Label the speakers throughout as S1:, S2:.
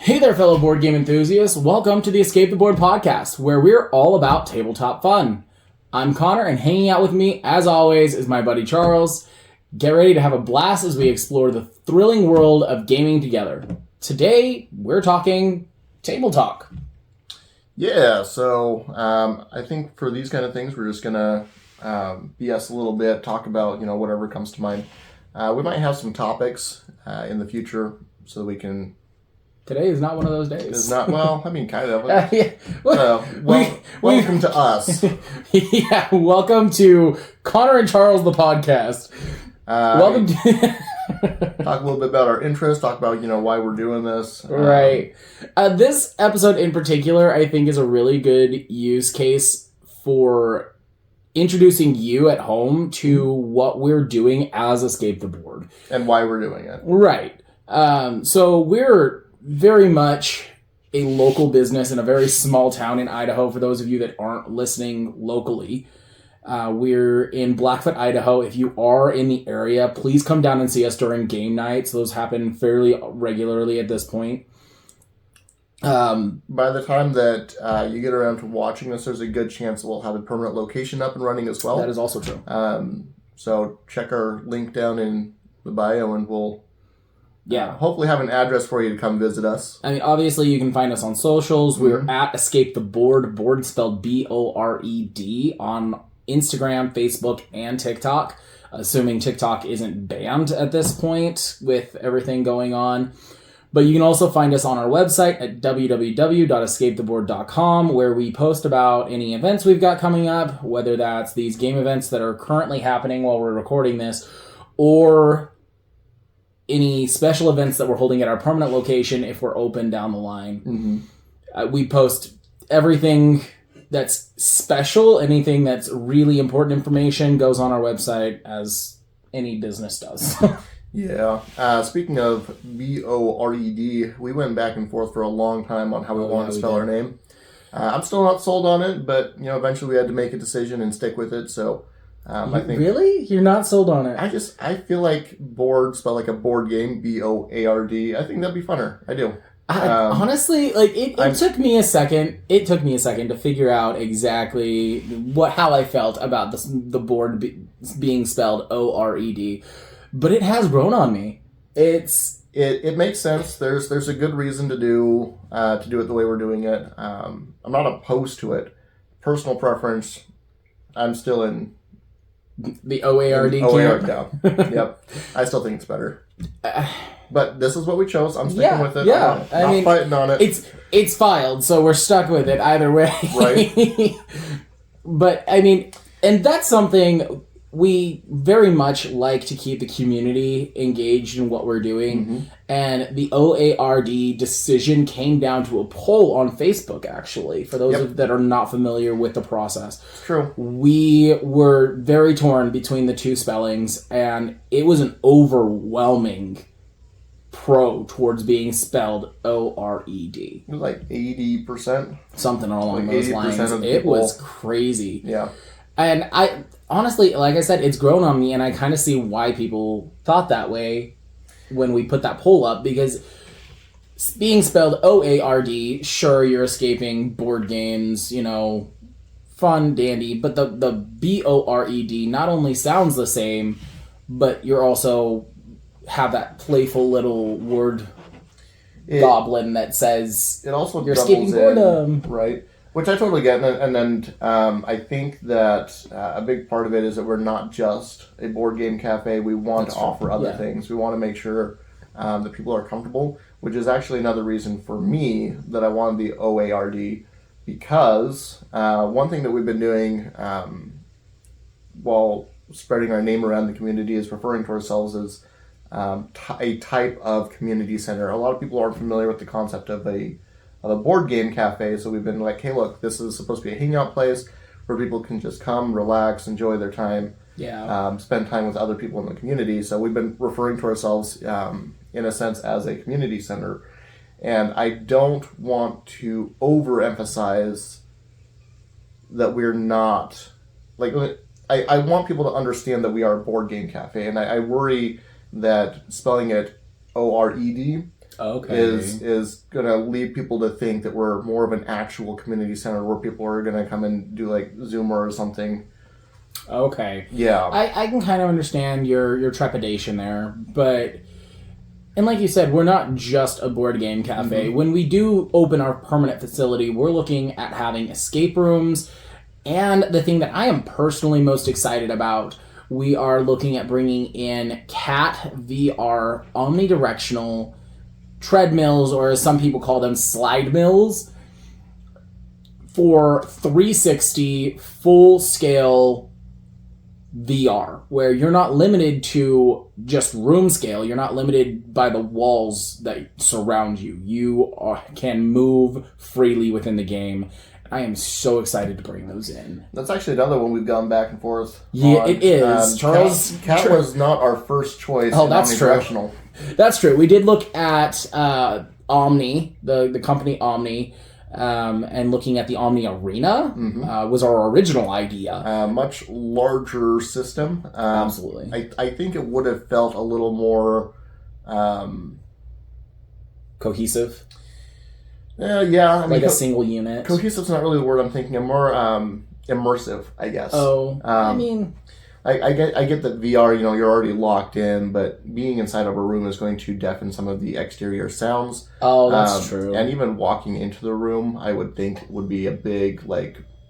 S1: Hey there, fellow board game enthusiasts. Welcome to the Escape the Board podcast, where we're all about tabletop fun. I'm Connor, and hanging out with me, as always, is my buddy Charles. Get ready to have a blast as we explore the thrilling world of gaming together. Today, we're talking table talk.
S2: Yeah, so I think for these kind of things, we're just going to BS a little bit, talk about, whatever comes to mind. We might have some topics in the future so that we can...
S1: Today is not one of those days.
S2: It's not, kind of.
S1: Yeah.
S2: Welcome to us.
S1: Yeah, welcome to Connor and Charles, the podcast. Welcome to...
S2: Talk a little bit about our interests, talk about, why we're doing this.
S1: Right. This episode in particular, I think, is a really good use case for introducing you at home to what we're doing as Escape the Board.
S2: And why we're doing it.
S1: Right. So we're very much a local business in a very small town in Idaho, for those of you that aren't listening locally. We're in Blackfoot, Idaho. If you are in the area, please come down and see us during game nights. Those happen fairly regularly at this point.
S2: By the time that you get around to watching this, there's a good chance we'll have a permanent location up and running as well.
S1: That is also true.
S2: So check our link down in the bio and we'll
S1: Yeah.
S2: hopefully have an address for you to come visit us.
S1: I mean, obviously, you can find us on socials. We're at Escape the Board, board spelled B-O-R-E-D, on Instagram, Facebook, and TikTok, assuming TikTok isn't banned at this point with everything going on. But you can also find us on our website at www.escapetheboard.com, where we post about any events we've got coming up, whether that's these game events that are currently happening while we're recording this, or any special events that we're holding at our permanent location if we're open down the line. We post everything that's special, anything that's really important information goes on our website, as any business does.
S2: Yeah. Speaking of B-O-R-E-D, we went back and forth for a long time on how we wanted to spell our name. I'm still not sold on it, but eventually we had to make a decision and stick with it, so... I think
S1: really? You're not sold on it?
S2: I feel like board, spell like a board game, B-O-A-R-D. I think that'd be funner. I do.
S1: Honestly, it took me a second. It took me a second to figure out exactly how I felt about the board being spelled O-R-E-D, but it has grown on me.
S2: It makes sense. There's a good reason to do it the way we're doing it. I'm not opposed to it. Personal preference. I'm still in.
S1: The O-A-R-D
S2: camp? Yep. I still think it's better. But this is what we chose. I'm sticking with it.
S1: Yeah.
S2: I'm not fighting on it.
S1: It's filed, so we're stuck with it either way.
S2: Right.
S1: But, I mean, and that's something we very much like to keep the community engaged in what we're doing. And the O-A-R-D decision came down to a poll on Facebook, actually, for those that are not familiar with the process.
S2: It's true.
S1: We were very torn between the two spellings, and it was an overwhelming pro towards being spelled O-R-E-D.
S2: It was like 80%.
S1: Something along those lines. It was crazy.
S2: Yeah.
S1: And I honestly, like I said, it's grown on me, and I kind of see why people thought that way when we put that poll up, because being spelled O-A-R-D, sure, you're escaping board games, fun, dandy, but the B-O-R-E-D not only sounds the same, but you're also have that playful little word goblin that says
S2: it also
S1: you're escaping boredom.
S2: Right? Which I totally get, and then I think that a big part of it is that we're not just a board game cafe. We want to offer other things. We want to make sure that people are comfortable, which is actually another reason for me that I wanted the OARD, because one thing that we've been doing while spreading our name around the community is referring to ourselves as a type of community center. A lot of people aren't familiar with the concept of a board game cafe, so we've been like, hey, look, this is supposed to be a hangout place where people can just come, relax, enjoy their time, spend time with other people in the community. So we've been referring to ourselves, in a sense, as a community center. And I don't want to overemphasize that we're not, like, I want people to understand that we are a board game cafe, and I worry that spelling it O-R-E-D
S1: Okay.
S2: is going to lead people to think that we're more of an actual community center where people are going to come and do like Zoomer or something.
S1: Okay.
S2: Yeah.
S1: I can kind of understand your trepidation there, but... And like you said, we're not just a board game cafe.
S2: Mm-hmm.
S1: When we do open our permanent facility, we're looking at having escape rooms. And the thing that I am personally most excited about, we are looking at bringing in CAT VR omnidirectional treadmills, or as some people call them, slide mills, for 360 full-scale VR, where you're not limited to just room scale. You're not limited by the walls that surround you. You can move freely within the game. I am so excited to bring those in.
S2: That's actually another one we've gone back and forth.
S1: Yeah,
S2: on.
S1: it is. Charles,
S2: Cat was not our first choice.
S1: Oh, that's true. That's true. We did look at Omni, the company Omni, and looking at the Omni Arena was our original idea.
S2: Much larger system.
S1: Absolutely.
S2: I think it would have felt a little more
S1: cohesive.
S2: Yeah, I mean,
S1: like a single unit.
S2: Cohesive's not really the word I'm thinking of. More immersive, I guess.
S1: Oh, I mean,
S2: I get that VR. You're already locked in, but being inside of a room is going to deafen some of the exterior sounds.
S1: Oh, that's true.
S2: And even walking into the room, I would think would be a big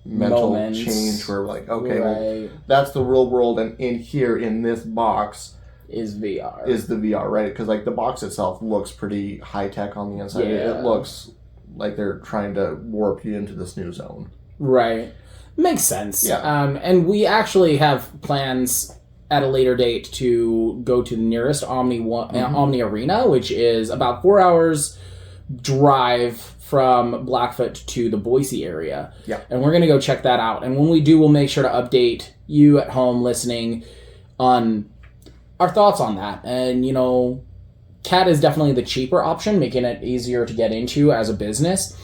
S2: mental change. Where okay, well, that's the real world, and in here in this box
S1: is VR.
S2: Is the VR, right? Because the box itself looks pretty high tech on the inside.
S1: Yeah.
S2: It looks like they're trying to warp you into this new zone.
S1: Right. Makes sense.
S2: Yeah.
S1: And we actually have plans at a later date to go to the nearest Omni Arena, which is about 4 hours drive from Blackfoot to the Boise area.
S2: Yeah.
S1: And we're going to go check that out. And when we do, we'll make sure to update you at home listening on our thoughts on that. And, CAT is definitely the cheaper option, making it easier to get into as a business.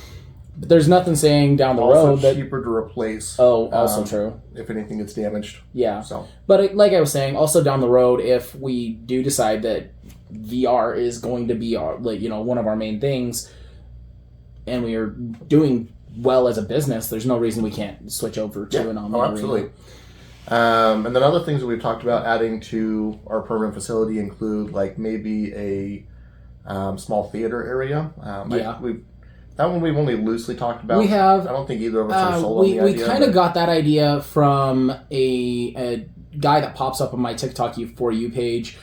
S1: But there's nothing saying down the road that...
S2: cheaper to replace.
S1: Oh, also true.
S2: If anything gets damaged.
S1: Yeah.
S2: So.
S1: But like I was saying, also down the road, if we do decide that VR is going to be one of our main things, and we are doing well as a business, there's no reason we can't switch over to an Omni Arena.
S2: Absolutely. And then other things that we've talked about adding to our permanent facility include maybe a small theater area. That one we've only loosely talked about.
S1: We have.
S2: I don't think either of us are sold on the idea.
S1: We kind of got that idea from a guy that pops up on my TikTok For You page.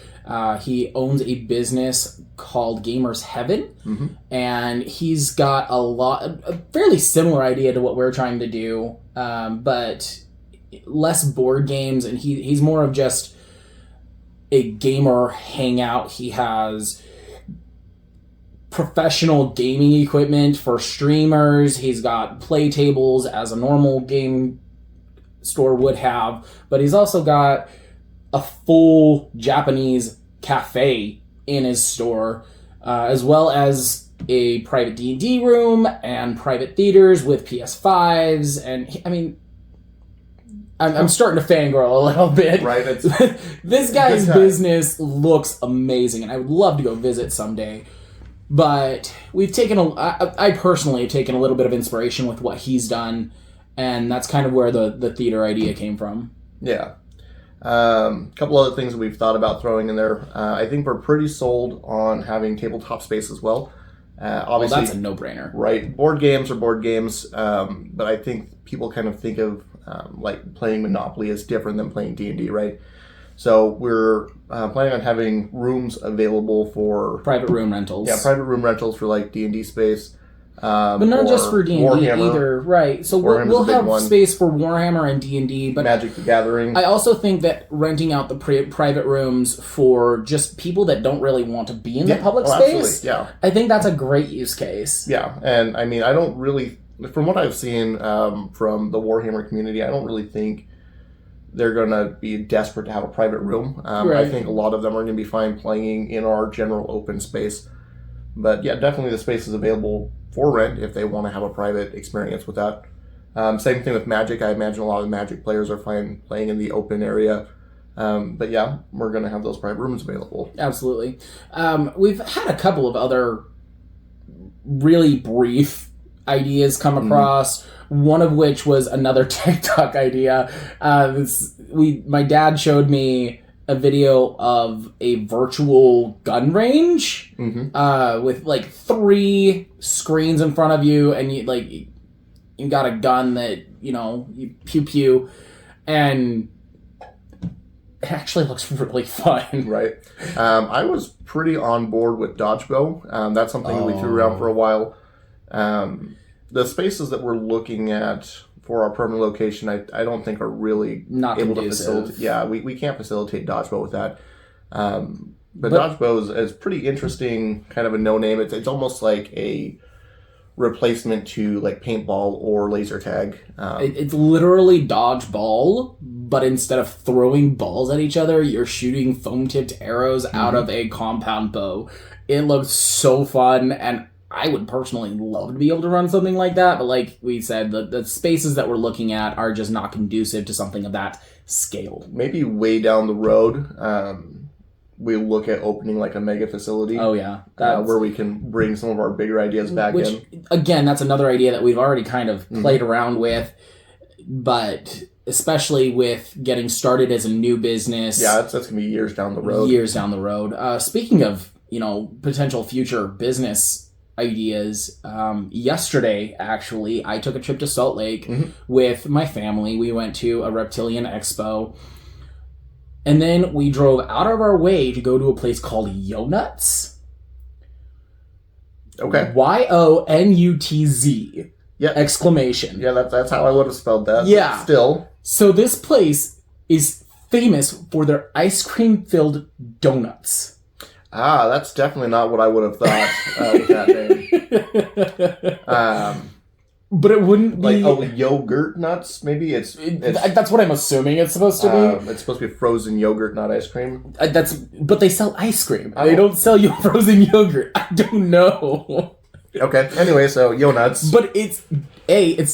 S1: He owns a business called Gamers Heaven, and he's got a fairly similar idea to what we're trying to do, but less board games, and he's more of just a gamer hangout. He has professional gaming equipment for streamers. He's got play tables as a normal game store would have, but he's also got a full Japanese cafe in his store, as well as a private D&D room and private theaters with PS5s. And I'm starting to fangirl a little bit.
S2: Right.
S1: This guy's business looks amazing, and I would love to go visit someday. But we've taken I personally have taken a little bit of inspiration with what he's done, and that's kind of where the theater idea came from.
S2: Yeah. A couple other things that we've thought about throwing in there. I think we're pretty sold on having tabletop space as well. Obviously,
S1: that's a no-brainer.
S2: Right. Board games are board games, but I think people kind of think of playing Monopoly as different than playing D&D, right? So we're planning on having rooms available for...
S1: private room rentals.
S2: Yeah, private room rentals for D&D space.
S1: But not just for D&D
S2: Warhammer.
S1: either, right? So we'll have space for Warhammer and D&D, but
S2: Magic the Gathering.
S1: I also think that renting out the private rooms for just people that don't really want to be in the public space, I think that's a great use case.
S2: Yeah, and I don't really, from what I've seen from the Warhammer community, I don't really think they're going to be desperate to have a private room. I think a lot of them are going to be fine playing in our general open space. But yeah, definitely the space is available for rent if they want to have a private experience with that. Same thing with Magic. I imagine a lot of Magic players are fine playing in the open area. But yeah, we're going to have those private rooms available.
S1: Absolutely. We've had a couple of other really brief ideas come across. One of which was another TikTok idea. My dad showed me a video of a virtual gun range with like 3 screens in front of you, and you got a gun that you pew, and it actually looks really fun.
S2: Right. I was pretty on board with dodgeball. That's something that we threw around for a while. The spaces that we're looking at for our permanent location, I don't think are really
S1: not
S2: able
S1: conducive.
S2: to facilitate. Yeah, we can't facilitate dodgeball with that. But dodgeball is pretty interesting, kind of a no-name. It's almost like a replacement to like paintball or laser tag.
S1: It's literally dodgeball, but instead of throwing balls at each other, you're shooting foam-tipped arrows out of a compound bow. It looks so fun, and I would personally love to be able to run something like that, but like we said, the spaces that we're looking at are just not conducive to something of that scale.
S2: Maybe way down the road, we look at opening like a mega facility.
S1: Oh yeah,
S2: where we can bring some of our bigger ideas back in.
S1: Again, that's another idea that we've already kind of played around with, but especially with getting started as a new business.
S2: Yeah, that's going to be years down the road.
S1: Speaking of, potential future business ideas, yesterday, actually, I took a trip to Salt Lake with my family. We went to a reptilian expo. And then we drove out of our way to go to a place called Yonuts.
S2: Okay.
S1: YONUTZ.
S2: Yeah.
S1: Exclamation.
S2: Yeah, that's how I would have spelled that.
S1: Yeah.
S2: Still.
S1: So this place is famous for their ice cream filled donuts.
S2: Ah, that's definitely not what I would have thought with that name.
S1: But it wouldn't be...
S2: yogurt nuts, maybe?
S1: That's what I'm assuming it's supposed to be.
S2: It's supposed to be frozen yogurt, not ice cream.
S1: But they sell ice cream. They don't sell you frozen yogurt. I don't know.
S2: Okay, anyway, so Yonuts.
S1: But it's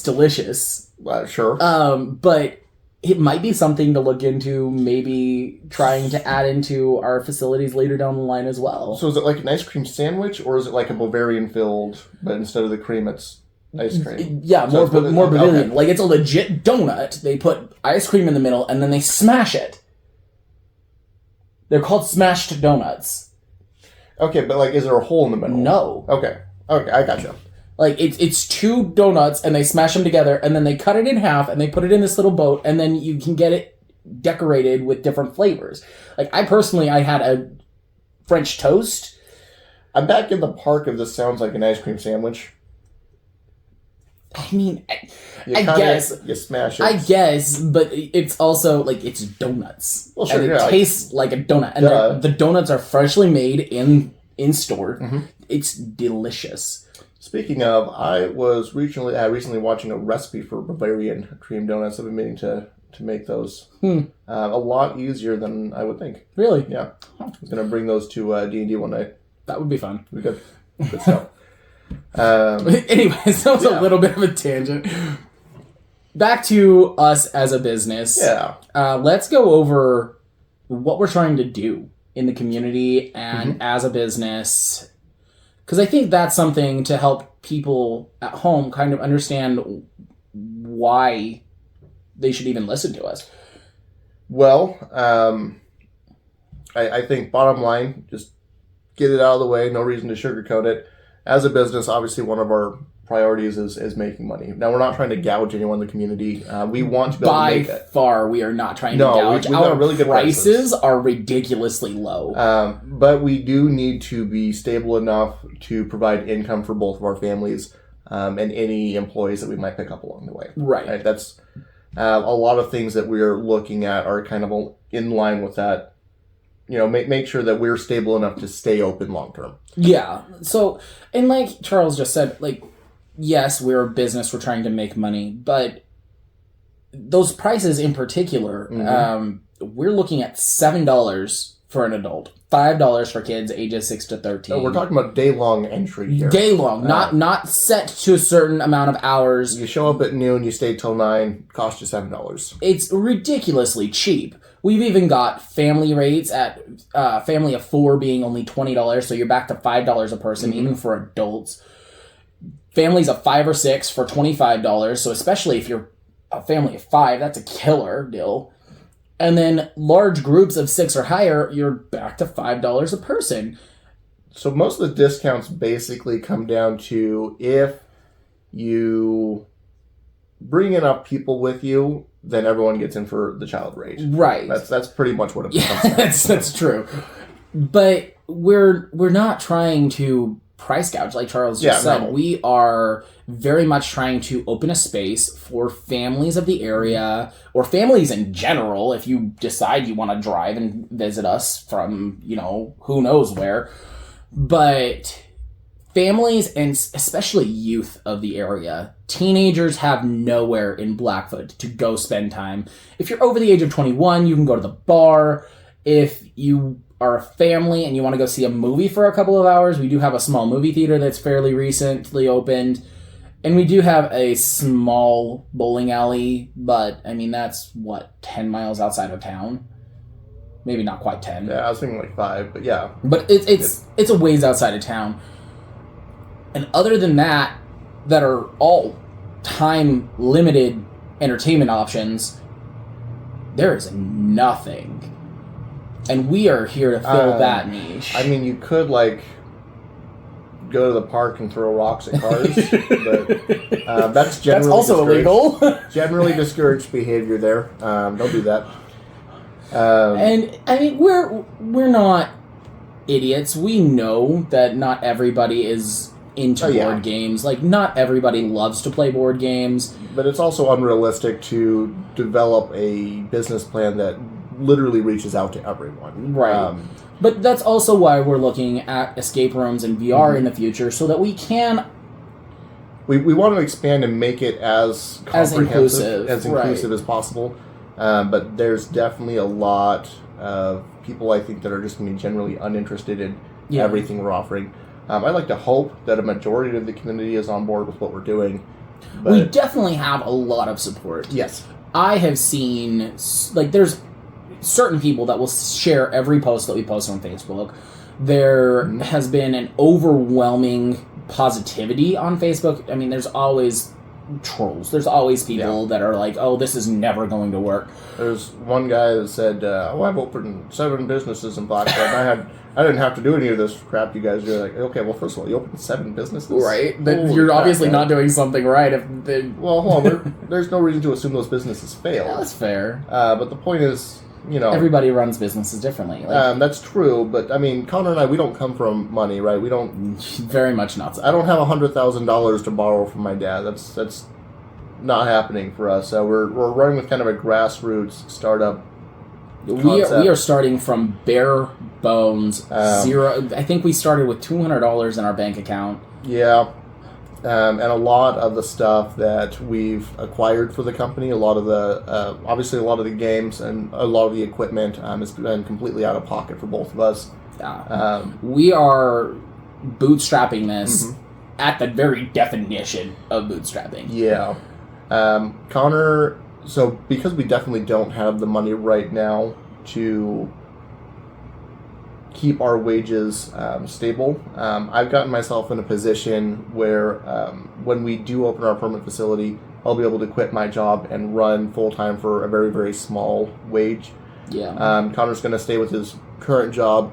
S1: delicious.
S2: Sure.
S1: But it might be something to look into, maybe trying to add into our facilities later down the line as well.
S2: So is it like an ice cream sandwich, or is it like a Bavarian filled, but instead of the cream, it's ice cream?
S1: Yeah, more Bavarian. Okay. Like, it's a legit donut. They put ice cream in the middle, and then they smash it. They're called smashed donuts.
S2: Okay, but like, is there a hole in the middle?
S1: No.
S2: Okay, I gotcha.
S1: Like, it's 2 donuts, and they smash them together, and then they cut it in half, and they put it in this little boat, and then you can get it decorated with different flavors. Like, I had a French toast.
S2: I'm back in the park if this sounds like an ice cream sandwich.
S1: I mean, I guess.
S2: You smash it.
S1: I guess, but it's also, like, it's donuts.
S2: Well, sure,
S1: and it tastes like a donut. And the donuts are freshly made in store. It's delicious.
S2: Speaking of, I was recently watching a recipe for Bavarian cream donuts. I've been meaning to make those. A lot easier than I would think.
S1: Really?
S2: Yeah. I was going to bring those to D&D one night.
S1: That would be fun.
S2: It'd be good. Good stuff.
S1: Anyways, that was a little bit of a tangent. Back to us as a business.
S2: Yeah.
S1: Let's go over what we're trying to do in the community and as a business. Because I think that's something to help people at home kind of understand why they should even listen to us.
S2: Well, I think bottom line, just get it out of the way. No reason to sugarcoat it. As a business, obviously one of our priorities is making money. Now, we're not trying to gouge anyone in the community. We want to be able to make it. By
S1: far, we are not trying to gouge. Our
S2: really good
S1: prices are ridiculously low.
S2: But we do need to be stable enough to provide income for both of our families and any employees that we might pick up along the way.
S1: Right?
S2: That's a lot of things that we're looking at are kind of in line with that. Make sure that we're stable enough to stay open long term.
S1: Yeah. So, and like Charles just said, like, yes, we're a business, we're trying to make money, but those prices in particular, we're looking at $7 for an adult, $5 for kids ages 6 to 13.
S2: Oh, we're talking about day-long entry here.
S1: Day-long, not set to a certain amount of hours.
S2: You show up at noon, you stay till 9, cost you $7.
S1: It's ridiculously cheap. We've even got family rates at family of 4 being only $20, so you're back to $5 a person, even for adults. families of 5 or 6 for $25. So especially if you're a family of 5, that's a killer deal. And then large groups of 6 or higher, you're back to $5 a person.
S2: So most of the discounts basically come down to if you bring enough people with you, then everyone gets in for the child rate.
S1: Right.
S2: That's pretty much what it
S1: Yeah,
S2: comes down to.
S1: that's true. But we're not trying to price gouge like Charles just said.
S2: No.
S1: We are very much trying to open a space for families of the area or families in general. If you decide you want to drive and visit us from, who knows where, but families and especially youth of the area, teenagers have nowhere in Blackfoot to go spend time. If you're over the age of 21, you can go to the bar. If you are a family and you want to go see a movie for a couple of hours, we do have a small movie theater that's fairly recently opened. And we do have a small bowling alley, but that's 10 miles outside of town? Maybe not quite 10.
S2: Yeah, I was thinking like 5, but yeah.
S1: But it's a ways outside of town. And other than that are all time-limited entertainment options, there is nothing. And we are here to fill that niche.
S2: You could, go to the park and throw rocks at cars, but that's generally
S1: That's also illegal.
S2: Generally discouraged behavior there. Don't do that.
S1: And, we're not idiots. We know that not everybody is into board games. Not everybody loves to play board games.
S2: But it's also unrealistic to develop a business plan that literally reaches out to everyone.
S1: Right. But that's also why we're looking at escape rooms and VR in the future, so that we can...
S2: We want to expand and make it as comprehensive, as inclusive as possible. But there's definitely a lot of people, I think, that are just going to be generally uninterested in everything we're offering. I'd like to hope that a majority of the community is on board with what we're doing. But
S1: we definitely have a lot of support.
S2: Yes.
S1: I have seen, there's certain people that will share every post that we post on Facebook. There has been an overwhelming positivity on Facebook. There's always trolls. There's always people that are like, oh, this is never going to work.
S2: There's one guy that said, I've opened 7 businesses in Blackfoot. I didn't have to do any of this crap you guys do. Like, okay, well, first of all, you opened 7 businesses?
S1: Right. But you're obviously not doing something right.
S2: Well, hold on. There's no reason to assume those businesses failed.
S1: Yeah, that's fair.
S2: But the point is,
S1: everybody runs businesses differently.
S2: That's true, but Connor and I, we don't come from money, right? We don't...
S1: Very much not so.
S2: I don't have $100,000 to borrow from my dad. That's not happening for us. We're running with kind of a grassroots startup concept. We
S1: are starting from bare bones, zero. I think we started with $200 in our bank account.
S2: Yeah. And a lot of the stuff that we've acquired for the company, obviously a lot of the games and a lot of the equipment has been completely out of pocket for both of us.
S1: Yeah. We are bootstrapping this at the very definition of bootstrapping.
S2: Yeah. Connor, so because we definitely don't have the money right now to keep our wages stable, I've gotten myself in a position where when we do open our permanent facility, I'll be able to quit my job and run full-time for a very, very small wage.
S1: Yeah.
S2: Connor's going to stay with his current job,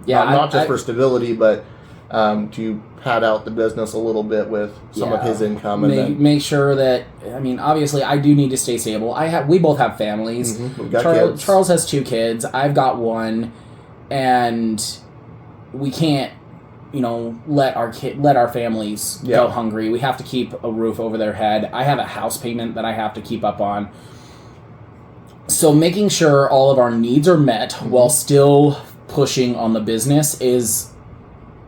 S1: Yeah,
S2: not just for stability, but to pad out the business a little bit with some of his income. And
S1: make sure that, I mean, obviously I do need to stay stable. We both have families.
S2: We've got kids.
S1: Charles has 2 kids. I've got 1. And we can't, let our families go hungry. We have to keep a roof over their head. I have a house payment that I have to keep up on. So making sure all of our needs are met while still pushing on the business is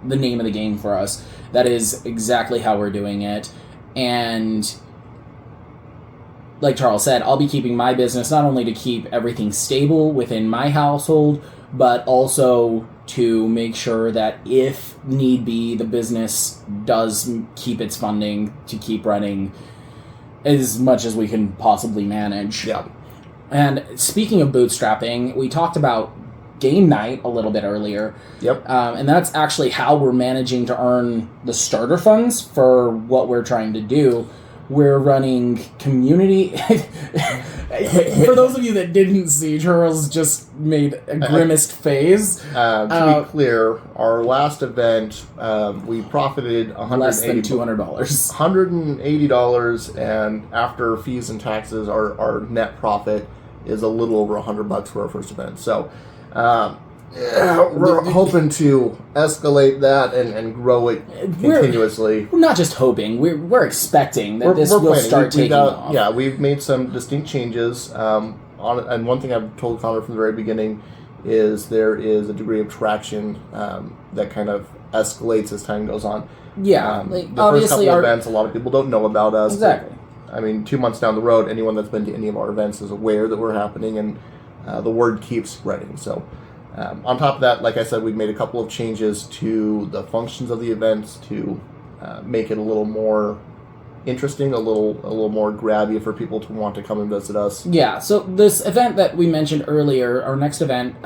S1: the name of the game for us. That is exactly how we're doing it. And like Charles said, I'll be keeping my business not only to keep everything stable within my household, but also to make sure that if need be, the business does keep its funding to keep running as much as we can possibly manage.
S2: Yeah.
S1: And speaking of bootstrapping, we talked about game night a little bit earlier.
S2: Yep.
S1: And that's actually how we're managing to earn the starter funds for what we're trying to do. We're running community. For those of you that didn't see, Charles just made a grimaced face.
S2: To be clear, our last event, we profited
S1: less than $200.
S2: $180, and after fees and taxes, our net profit is a little over $100 for our first event. So we're hoping to escalate that and grow it continuously.
S1: We're not just hoping; we're expecting that this will start taking off.
S2: Yeah, we've made some distinct changes. And one thing I've told Connor from the very beginning is there is a degree of traction that kind of escalates as time goes on.
S1: Yeah,
S2: the first couple of events, a lot of people don't know about us.
S1: Exactly.
S2: But, I mean, 2 months down the road, anyone that's been to any of our events is aware that we're happening, and the word keeps spreading. So. On top of that, like I said, we've made a couple of changes to the functions of the events to make it a little more interesting, a little more grabby for people to want to come and visit us.
S1: Yeah, so this event that we mentioned earlier, our next event,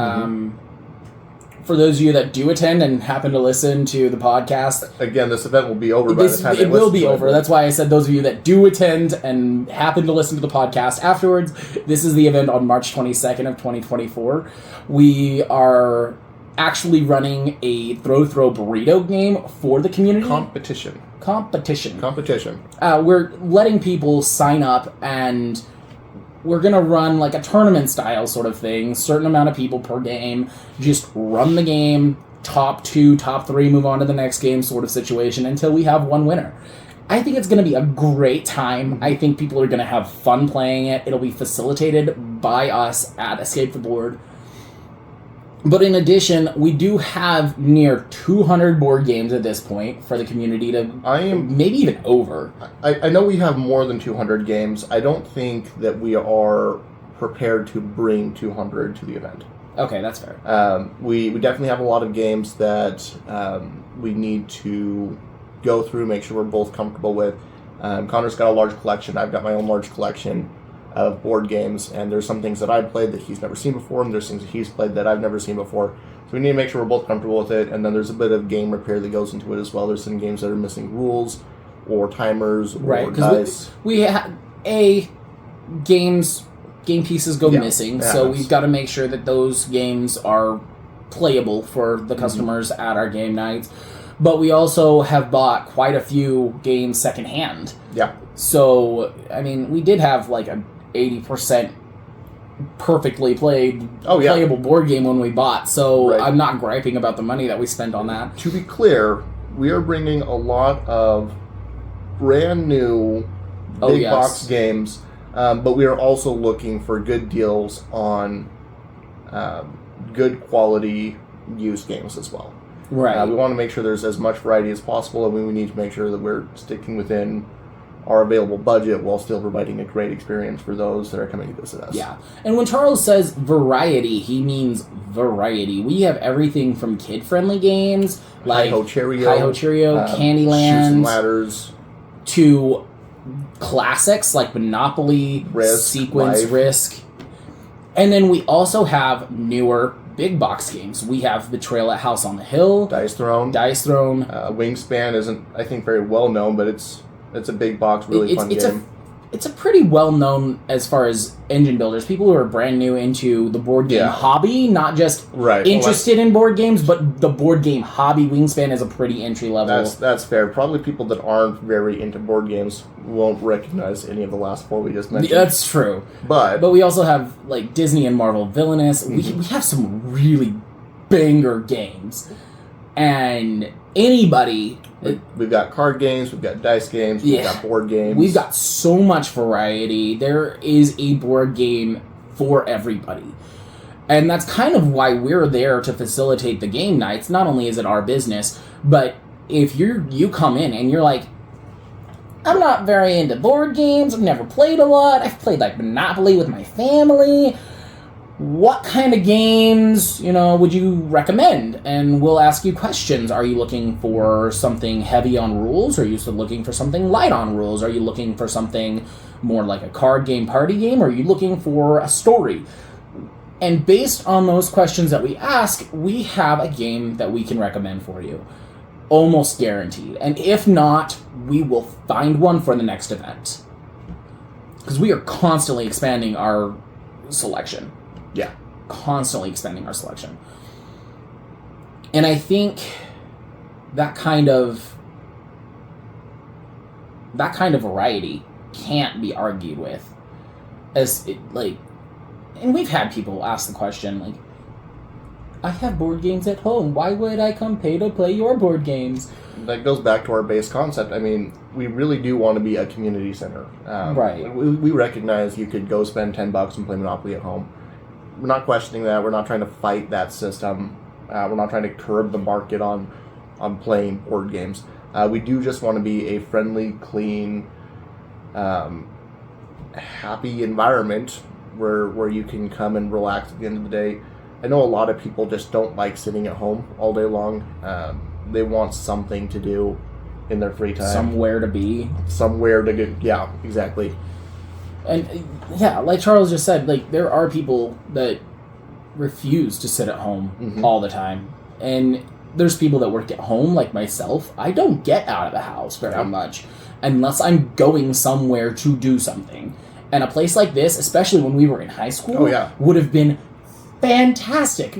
S1: for those of you that do attend and happen to listen to the podcast...
S2: Again, this event will be over by the time
S1: it will be over. That's why I said those of you that do attend and happen to listen to the podcast afterwards, this is the event on March 22nd of 2024. We are actually running a throw burrito game for the community.
S2: Competition.
S1: We're letting people sign up, and we're going to run like a tournament style sort of thing, certain amount of people per game, just run the game, top 2, top 3, move on to the next game sort of situation until we have one winner. I think it's going to be a great time. I think people are going to have fun playing it. It'll be facilitated by us at Escape the Board. But in addition, we do have near 200 board games at this point for the community to... maybe even over.
S2: I know we have more than 200 games. I don't think that we are prepared to bring 200 to the event.
S1: Okay, that's fair.
S2: We definitely have a lot of games that we need to go through, make sure we're both comfortable with. Connor's got a large collection. I've got my own large collection of board games, and there's some things that I've played that he's never seen before, and there's things that he's played that I've never seen before. So we need to make sure we're both comfortable with it, and then there's a bit of game repair that goes into it as well. There's some games that are missing rules, or timers, or dice.
S1: We have game pieces go missing, so we've got to make sure that those games are playable for the customers at our game nights. But we also have bought quite a few games secondhand.
S2: Yeah.
S1: So, I mean, we did have like a 80% perfectly playable board game when we bought, so I'm not griping about the money that we spent on that.
S2: To be clear, we are bringing a lot of brand new big box games, but we are also looking for good deals on good quality used games as well.
S1: Right.
S2: We want to make sure there's as much variety as possible, and we need to make sure that we're sticking within our available budget while still providing a great experience for those that are coming to visit us.
S1: Yeah. And when Charles says variety, he means variety. We have everything from kid-friendly games like Hi-Ho Cheerio, Candyland,
S2: Chutes and Ladders,
S1: to classics like Monopoly, Sequence, Risk. And then we also have newer big box games. We have Betrayal at House on the Hill,
S2: Dice Throne. Wingspan isn't, I think, very well known, but it's a big box, really fun game. It's
S1: a pretty well known as far as engine builders. People who are brand new into the board game hobby, not just interested in board games, but the board game hobby. Wingspan is a pretty entry level.
S2: That's fair. Probably people that aren't very into board games won't recognize any of the last 4 we just mentioned.
S1: That's true. But we also have like Disney and Marvel Villainous. We have some really banger games, and anybody.
S2: We've got card games, we've got dice games, we've got board games.
S1: We've got so much variety. There is a board game for everybody. And that's kind of why we're there to facilitate the game nights. Not only is it our business, but if you come in and you're like, I'm not very into board games, I've never played a lot, I've played like Monopoly with my family, what kind of games, would you recommend? And we'll ask you questions. Are you looking for something heavy on rules? Are you looking for something light on rules? Are you looking for something more like a card game, party game? Or are you looking for a story? And based on those questions that we ask, we have a game that we can recommend for you. Almost guaranteed. And if not, we will find one for the next event. Because we are constantly expanding our selection.
S2: Yeah.
S1: Constantly expanding our selection. And I think that kind of variety can't be argued with. And we've had people ask the question, like, I have board games at home. Why would I come pay to play your board games?
S2: That goes back to our base concept. I mean, we really do want to be a community center.
S1: Right.
S2: We recognize you could go spend $10 and play Monopoly at home. We're not questioning that. We're not trying to fight that system. We're not trying to curb the market on playing board games. We do just want to be a friendly, clean, happy environment where you can come and relax at the end of the day. I know a lot of people just don't like sitting at home all day long. They want something to do in their free time.
S1: Somewhere to be.
S2: Somewhere to get, yeah, exactly.
S1: And, yeah, like Charles just said, like, there are people that refuse to sit at home all the time. And there's people that work at home, like myself. I don't get out of the house very much unless I'm going somewhere to do something. And a place like this, especially when we were in high school, would have been fantastic.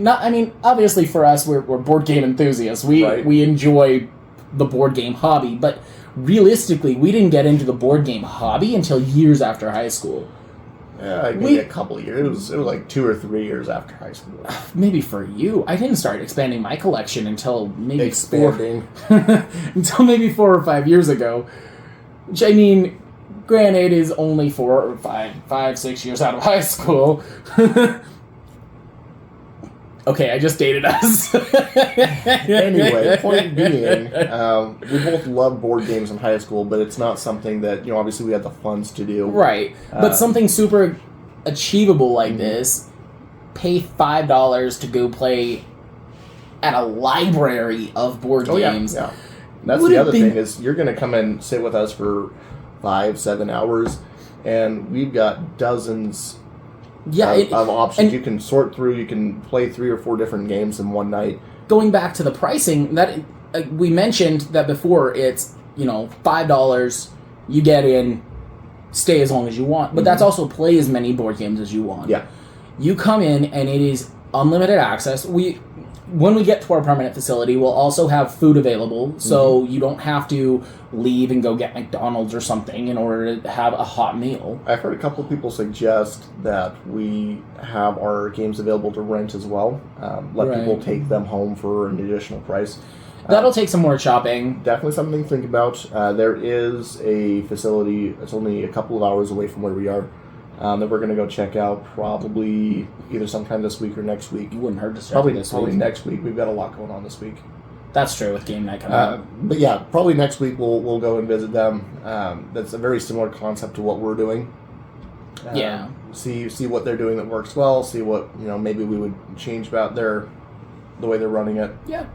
S1: Obviously for us, we're board game enthusiasts. We enjoy the board game hobby, but realistically, we didn't get into the board game hobby until years after high school.
S2: Yeah, maybe a couple of years. It was like 2 or 3 years after high school.
S1: Maybe for you. I didn't start expanding my collection until maybe until maybe 4 or 5 years ago. Which, I mean, granted, is only 4 or 5, 6 years out of high school. Okay, I just dated us.
S2: Anyway, point being, we both loved board games in high school, but it's not something that, obviously we had the funds to do.
S1: Right. But something super achievable like this, pay $5 to go play at a library of board games.
S2: Yeah. That's the other thing, is you're going to come and sit with us for 5-7 hours, and we've got dozens of options. You can sort through, you can play 3 or 4 different games in one night.
S1: Going back to the pricing, that we mentioned that before, it's, $5, you get in, stay as long as you want, but that's also play as many board games as you want.
S2: Yeah.
S1: You come in and it is unlimited access. When we get to our permanent facility, we'll also have food available, so you don't have to leave and go get McDonald's or something in order to have a hot meal.
S2: I've heard a couple of people suggest that we have our games available to rent as well. Let people take them home for an additional price.
S1: That'll take some more shopping.
S2: Definitely something to think about. There is a facility that's only a couple of hours away from where we are, that we're going to go check out probably either sometime this week or next week.
S1: You wouldn't hurt to start
S2: probably next week. We've got a lot going on this week.
S1: That's true with game night coming up.
S2: But yeah, probably next week we'll go and visit them. That's a very similar concept to what we're doing. See what they're doing that works well. See what maybe we would change about the way they're running it.
S1: Yeah.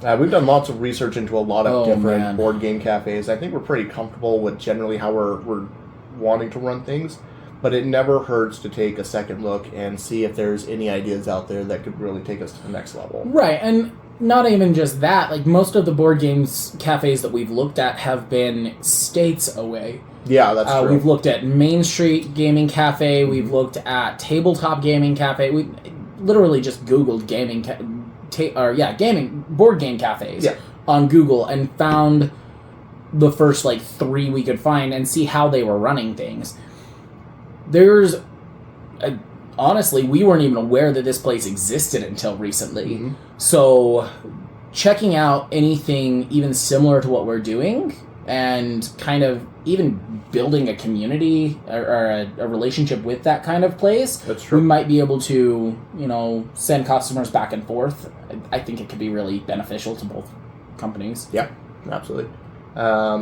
S2: We've done lots of research into a lot of different board game cafes. I think we're pretty comfortable with generally how we're wanting to run things, but it never hurts to take a second look and see if there's any ideas out there that could really take us to the next level.
S1: Right, and not even just that, like most of the board games cafes that we've looked at have been states away.
S2: Yeah, that's true.
S1: We've looked at Main Street Gaming Cafe, we've looked at Tabletop Gaming Cafe, we literally just Googled board game cafes on Google and found the first 3 we could find and see how they were running things. Honestly, we weren't even aware that this place existed until recently. So checking out anything even similar to what we're doing and kind of even building a community or a relationship with that kind of place,
S2: that's true.
S1: We might be able to, send customers back and forth. I think it could be really beneficial to both companies.
S2: Yeah, absolutely.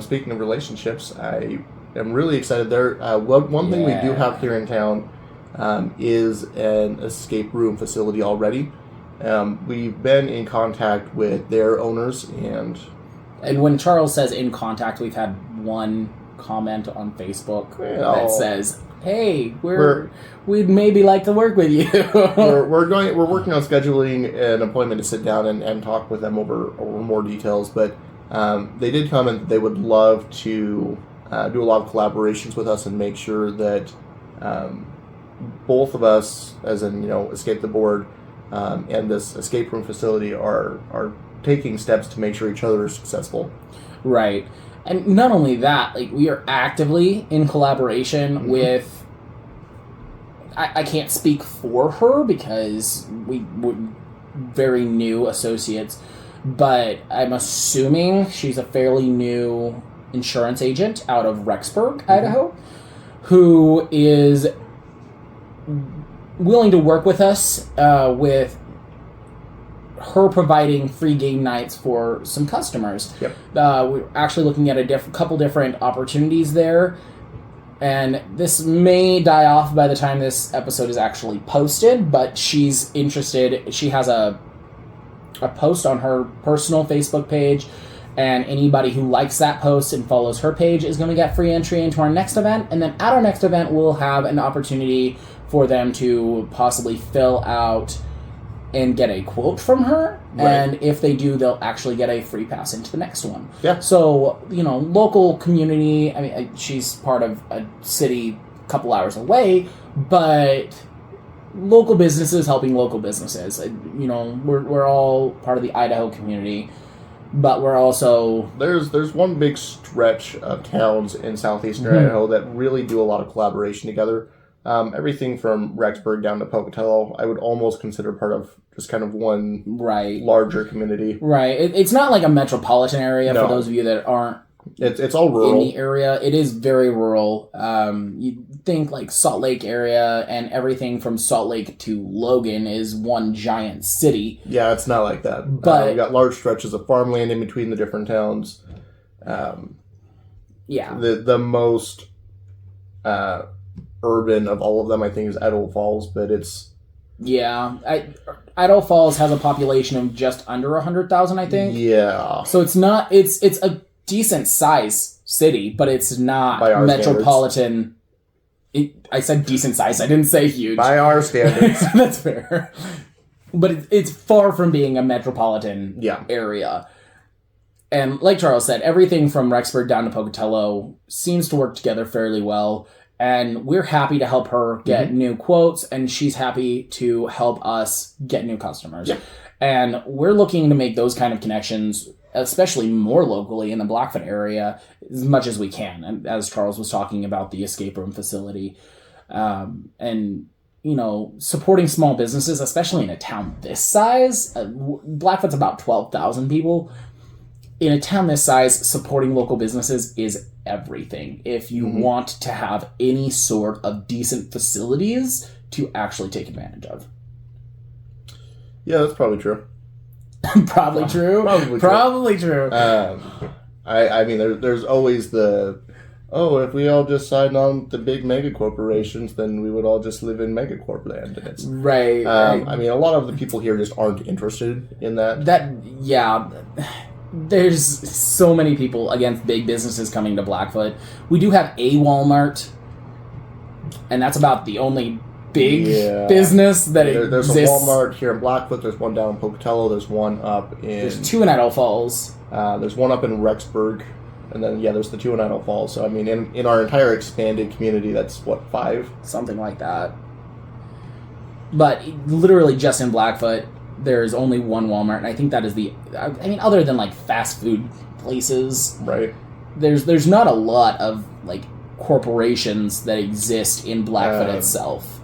S2: Speaking of relationships, I am really excited there. One thing we do have here in town is an escape room facility already. We've been in contact with their owners, and
S1: when Charles says in contact, we've had one comment on Facebook that says, hey, we'd maybe like to work with you.
S2: we're working on scheduling an appointment to sit down and talk with them over more details. But they did comment that they would love to do a lot of collaborations with us and make sure that both of us, as in Escape the Board and this escape room facility, are taking steps to make sure each other is successful.
S1: Right. And not only that, like, we are actively in collaboration with, I can't speak for her because we're very new associates, but I'm assuming she's a fairly new insurance agent out of Rexburg, Idaho, who is willing to work with us with her providing free game nights for some customers.
S2: Yep.
S1: We're actually looking at a couple different opportunities there, and this may die off by the time this episode is actually posted, but she's interested. She has a post on her personal Facebook page, and anybody who likes that post and follows her page is going to get free entry into our next event, and then at our next event we'll have an opportunity for them to possibly fill out and get a quote from her,
S2: right.
S1: And if they do, they'll actually get a free pass into the next one.
S2: Yeah.
S1: So, local community, I mean, she's part of a city a couple hours away, but local businesses helping local businesses. We're all part of the Idaho community, but we're also...
S2: There's one big stretch of towns in southeastern Idaho that really do a lot of collaboration together. Everything from Rexburg down to Pocatello, I would almost consider part of just kind of one larger community.
S1: Right. It's not like a metropolitan area for those of you that aren't
S2: It's all rural.
S1: In the area. It is very rural. You think like Salt Lake area, and everything from Salt Lake to Logan is one giant city.
S2: Yeah, it's not like that.
S1: But
S2: we got large stretches of farmland in between the different towns. The most urban of all of them, I think, is Idaho Falls, but it's...
S1: Yeah. Idaho Falls has a population of just under 100,000, I think.
S2: Yeah.
S1: So it's not... It's a decent size city, but it's not metropolitan. I said decent size. I didn't say huge.
S2: By our standards.
S1: That's fair. But it's far from being a metropolitan area. And like Charles said, everything from Rexburg down to Pocatello seems to work together fairly well. And we're happy to help her get new quotes, and she's happy to help us get new customers.
S2: Yeah.
S1: And we're looking to make those kind of connections, especially more locally in the Blackfoot area, as much as we can. And as Charles was talking about the escape room facility, and supporting small businesses, especially in a town this size. Blackfoot's about 12,000 people. In a town this size, supporting local businesses is everything. If you want to have any sort of decent facilities to actually take advantage of.
S2: Yeah, that's probably true.
S1: Probably true.
S2: I mean, there's always if we all just signed on the big mega corporations, then we would all just live in megacorp land. And it's,
S1: right.
S2: I mean, a lot of the people here just aren't interested in that.
S1: There's so many people against big businesses coming to Blackfoot. We do have a Walmart, and that's about the only big business that
S2: there's
S1: exists.
S2: A Walmart here in Blackfoot. There's one down in Pocatello. There's one up in...
S1: There's two in Idaho Falls.
S2: There's one up in Rexburg. And then, there's the two in Idaho Falls. So, I mean, in our entire expanded community, that's, 5?
S1: Something like that. But literally just in Blackfoot, there's only one Walmart, and I think that is other than, like, fast food places...
S2: Right.
S1: There's not a lot of, like, corporations that exist in Blackfoot itself.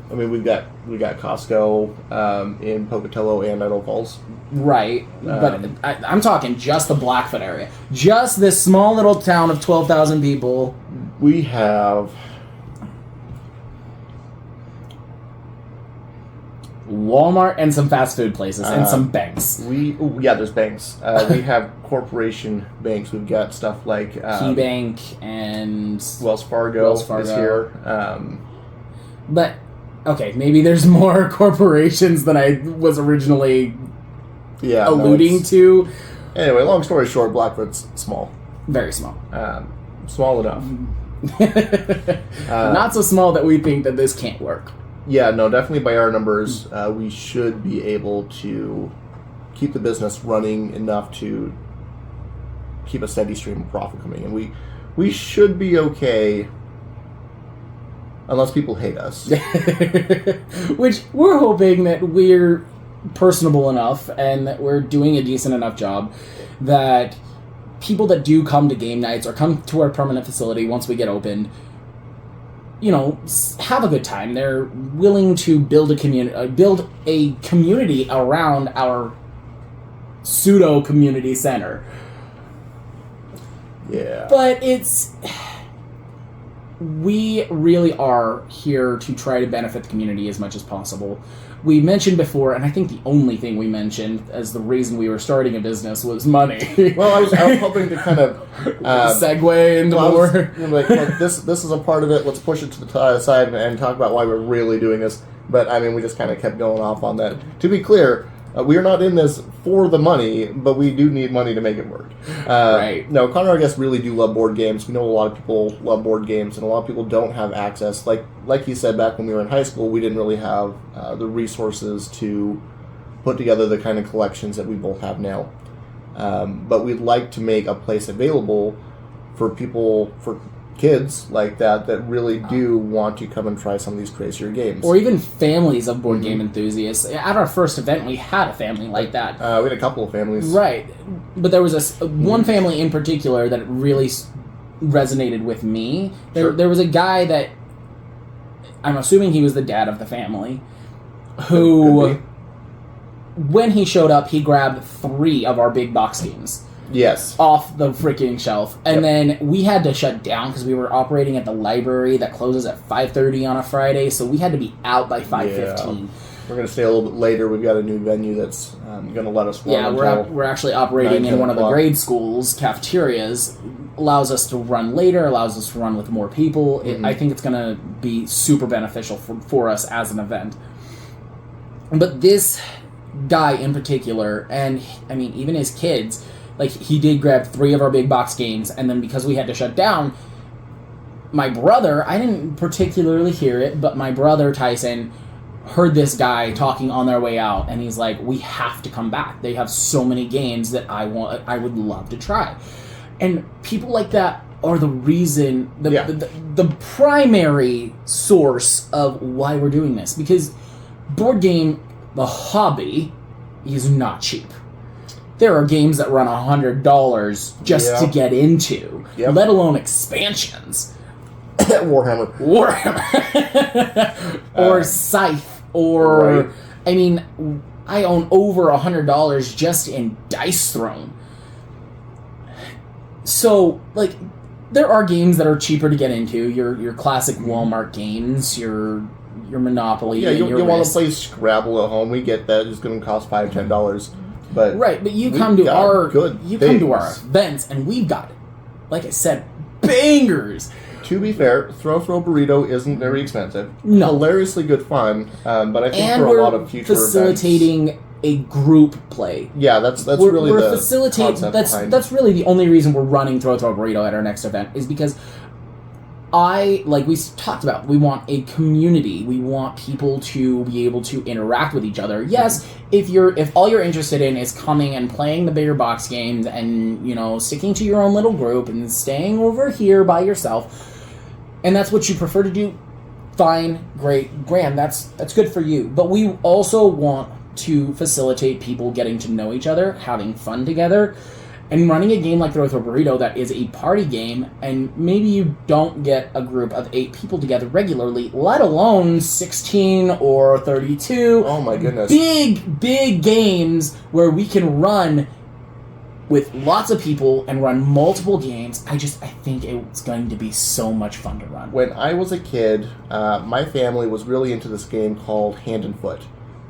S2: I mean, we got Costco in Pocatello and Idaho Falls.
S1: Right, but I'm talking just the Blackfoot area. Just this small little town of 12,000 people.
S2: We have...
S1: Walmart and some fast food places and some banks.
S2: There's banks. We have corporation banks. We've got stuff like...
S1: KeyBank and...
S2: Wells Fargo is here.
S1: But... Okay, maybe there's more corporations than I was originally alluding to.
S2: Anyway, long story short, Blackfoot's small.
S1: Very small.
S2: Small enough.
S1: Not so small that we think that this can't work.
S2: Yeah, no, definitely by our numbers, we should be able to keep the business running enough to keep a steady stream of profit coming in. We should be okay, unless people hate us.
S1: Which we're hoping that we're personable enough and that we're doing a decent enough job that people that do come to game nights or come to our permanent facility once we get opened, you know, have a good time. They're willing to build a community around our pseudo community center.
S2: Yeah.
S1: But we really are here to try to benefit the community as much as possible. We mentioned before, and I think the only thing we mentioned as the reason we were starting a business was money.
S2: Well, I was hoping to kind of
S1: segue into more.
S2: Look, this is a part of it. Let's push it to the side and talk about why we're really doing this. But I mean, we just kind of kept going off on that. To be clear, we are not in this for the money, but we do need money to make it work.
S1: Right.
S2: No, Connor and I guess really do love board games. We know a lot of people love board games, and a lot of people don't have access. Like he said, back when we were in high school, we didn't really have the resources to put together the kind of collections that we both have now. But we'd like to make a place available for people, for kids like that really do want to come and try some of these crazier games.
S1: Or even families of board game enthusiasts. At our first event, we had a family like that.
S2: We had a couple of families.
S1: Right. But there was one family in particular that really resonated with me. There was a guy that, I'm assuming he was the dad of the family, who, when he showed up, he grabbed 3 of our big box games.
S2: Yes.
S1: Off the freaking shelf. And then we had to shut down because we were operating at the library that closes at 5:30 on a Friday, so we had to be out by 5:15.
S2: We're going to stay a little bit later. We've got a new venue that's going to let us run.
S1: Yeah, we're actually operating in one of the grade schools' cafeterias. Allows us to run later, allows us to run with more people. I think it's going to be super beneficial for us as an event. But this guy in particular, and I mean, even his kids, like, he did grab 3 of our big box games, and then because we had to shut down, my brother, I didn't particularly hear it, but my brother, Tyson, heard this guy talking on their way out, and he's like, we have to come back. They have so many games that I would love to try. And people like that are the reason, the primary source of why we're doing this. Because board game, the hobby, is not cheap. There are games that run $100 just to get into, let alone expansions.
S2: Warhammer.
S1: Or Scythe. Or, I mean, I own over $100 just in Dice Throne. So, like, there are games that are cheaper to get into. Your classic Walmart games, your Monopoly.
S2: Yeah, you want to play Scrabble at home. We get that. It's going to cost $5-10. But
S1: you come to our events, and we've got, like I said, bangers.
S2: To be fair, Throw Burrito isn't very expensive.
S1: No.
S2: Hilariously good fun, but I think
S1: and
S2: for a lot of future
S1: facilitating
S2: events,
S1: a group play.
S2: Yeah, that's really the concept behind.
S1: That's really the only reason we're running Throw Burrito at our next event, is because like we talked about, we want a community. We want people to be able to interact with each other. Yes, if all you're interested in is coming and playing the bigger box games and, you know, sticking to your own little group and staying over here by yourself, and that's what you prefer to do, fine, great, grand. That's good for you. But we also want to facilitate people getting to know each other, having fun together. And running a game like Throw Burrito that is a party game, and maybe you don't get a group of 8 people together regularly, let alone 16 or 32.
S2: Oh my goodness.
S1: Big games where we can run with lots of people and run multiple games. I think it's going to be so much fun to run.
S2: When I was a kid, my family was really into this game called Hand and Foot.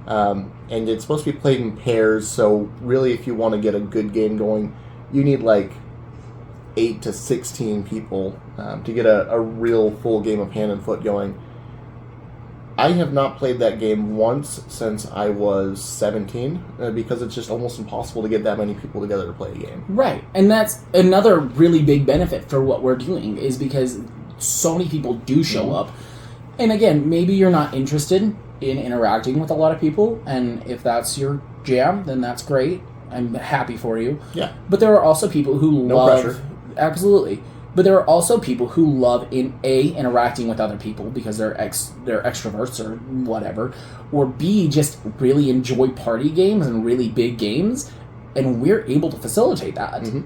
S2: And it's supposed to be played in pairs, so really if you want to get a good game going, you need like 8 to 16 people to get a real full game of Hand and Foot going. I have not played that game once since I was 17 because it's just almost impossible to get that many people together to play a game.
S1: Right, and that's another really big benefit for what we're doing, is because so many people do show up. And again, maybe you're not interested in interacting with a lot of people, and if that's your jam, then that's great. I'm happy for you.
S2: Yeah.
S1: But there are also people who love...
S2: pressure.
S1: Absolutely. But there are also people who love interacting with other people because they're extroverts or whatever, or B, just really enjoy party games and really big games, and we're able to facilitate that.
S2: Mm-hmm.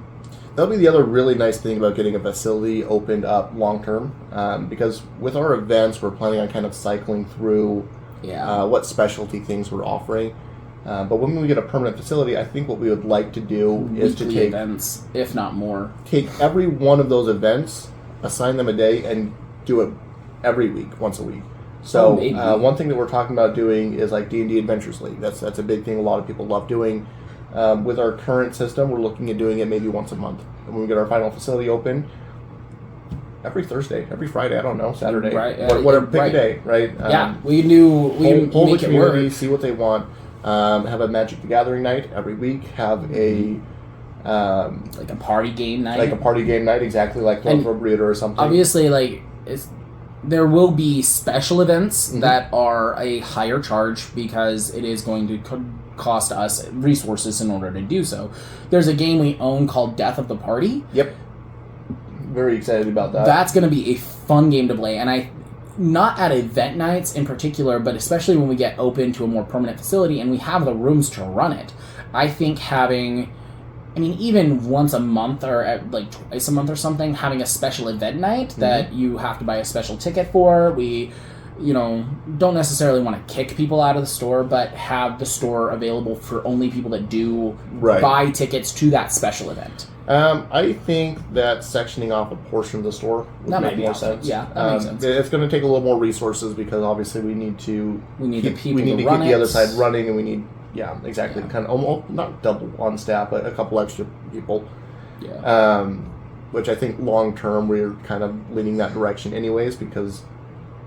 S2: That'll be the other really nice thing about getting a facility opened up long term, because with our events, we're planning on kind of cycling through what specialty things we're offering. But when we get a permanent facility, I think what we would like to do is to take
S1: events, if not more.
S2: Take every one of those events, assign them a day, and do it every week, once a week. So one thing that we're talking about doing is like D&D Adventures League. That's a big thing a lot of people love doing. With our current system, we're looking at doing it maybe once a month. And when we get our final facility open, every Thursday, every Friday, I don't know, Saturday, whatever, pick a day, right?
S1: We can do.
S2: Hold the community, see what they want. Have a Magic the Gathering night every week. Have a
S1: like a party game night.
S2: Like a party game night, exactly like Throne Breeder or something.
S1: Obviously, there will be special events that are a higher charge because it is going to cost us resources in order to do so. There's a game we own called Death of the Party.
S2: Yep. Very excited about that.
S1: That's going to be a fun game to play, and not at event nights in particular, but especially when we get open to a more permanent facility and we have the rooms to run it. I think even once a month or like twice a month or something, having a special event night that you have to buy a special ticket for. We, don't necessarily want to kick people out of the store, but have the store available for only people that do buy tickets to that special event.
S2: I think that sectioning off a portion of the store would make more sense.
S1: Yeah, that makes sense.
S2: It's going to take a little more resources because obviously we need to keep
S1: the
S2: other side running, and we need kind of almost not double on staff, but a couple extra people.
S1: Yeah.
S2: Which I think long term we're kind of leaning that direction anyways, because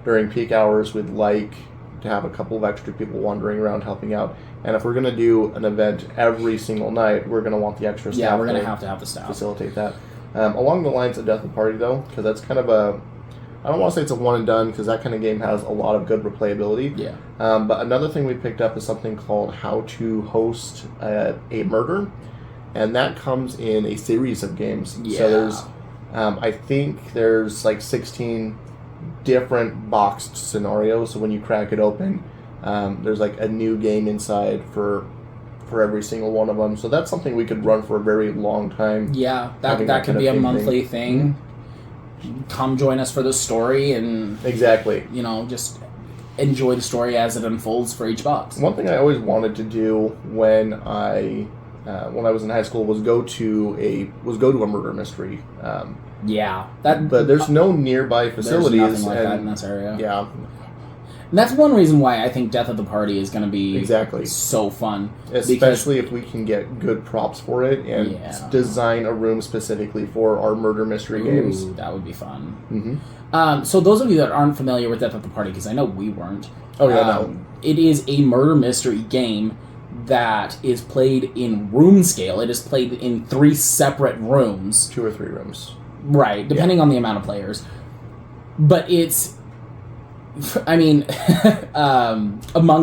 S2: during peak hours we'd like to have a couple of extra people wandering around helping out. And if we're going to do an event every single night, we're going to want the extra staff.
S1: Yeah, we're going to have the staff.
S2: Facilitate that. Along the lines of Death of the Party, though, because that's kind of I don't want to say it's a one and done, because that kind of game has a lot of good replayability.
S1: Yeah.
S2: But another thing we picked up is something called How to Host a Murder. And that comes in a series of games.
S1: Yeah.
S2: So there's, I think there's like 16 different boxed scenarios. So when you crack it open, there's like a new game inside for every single one of them. So that's something we could run for a very long time.
S1: Yeah, that could be a monthly thing. Come join us for the story and
S2: exactly,
S1: just enjoy the story as it unfolds for each box.
S2: One thing I always wanted to do when I was in high school was go to a murder mystery.
S1: But
S2: there's no nearby facilities.
S1: There's nothing like that in this area.
S2: Yeah.
S1: And that's one reason why I think Death of the Party is going to be so fun.
S2: Especially if we can get good props for it and design a room specifically for our murder mystery games.
S1: That would be fun. Mm-hmm. So those of you that aren't familiar with Death of the Party, because I know we weren't. It is a murder mystery game that is played in room scale. It is played in 3 separate rooms.
S2: 2 or 3 rooms.
S1: Right, depending on the amount of players. But it's... Among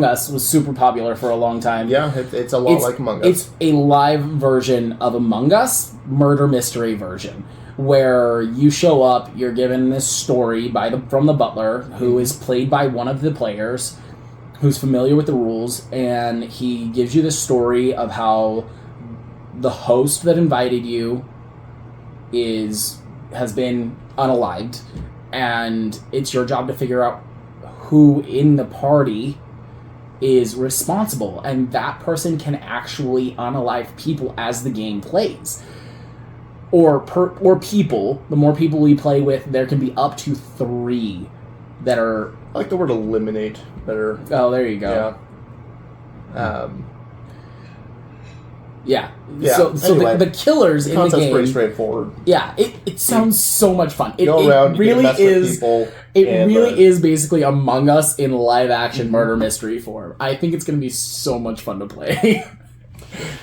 S1: Us was super popular for a long time.
S2: Yeah, it's a lot like Among Us.
S1: It's a live version of Among Us, murder mystery version, where you show up, you're given this story from the butler, who is played by one of the players, who's familiar with the rules, and he gives you the story of how the host that invited you has been unalived, and it's your job to figure out who in the party is responsible, and that person can actually unalive people as the game plays. Or people. The more people we play with, there can be up to 3 that are...
S2: I like the word eliminate better.
S1: Oh, there you go.
S2: Yeah.
S1: So
S2: anyway,
S1: the killers in the game...
S2: concept's pretty straightforward.
S1: Yeah, it sounds so much fun. It
S2: really is.
S1: It really is basically Among Us in live action murder mystery form. I think it's going to be so much fun to play.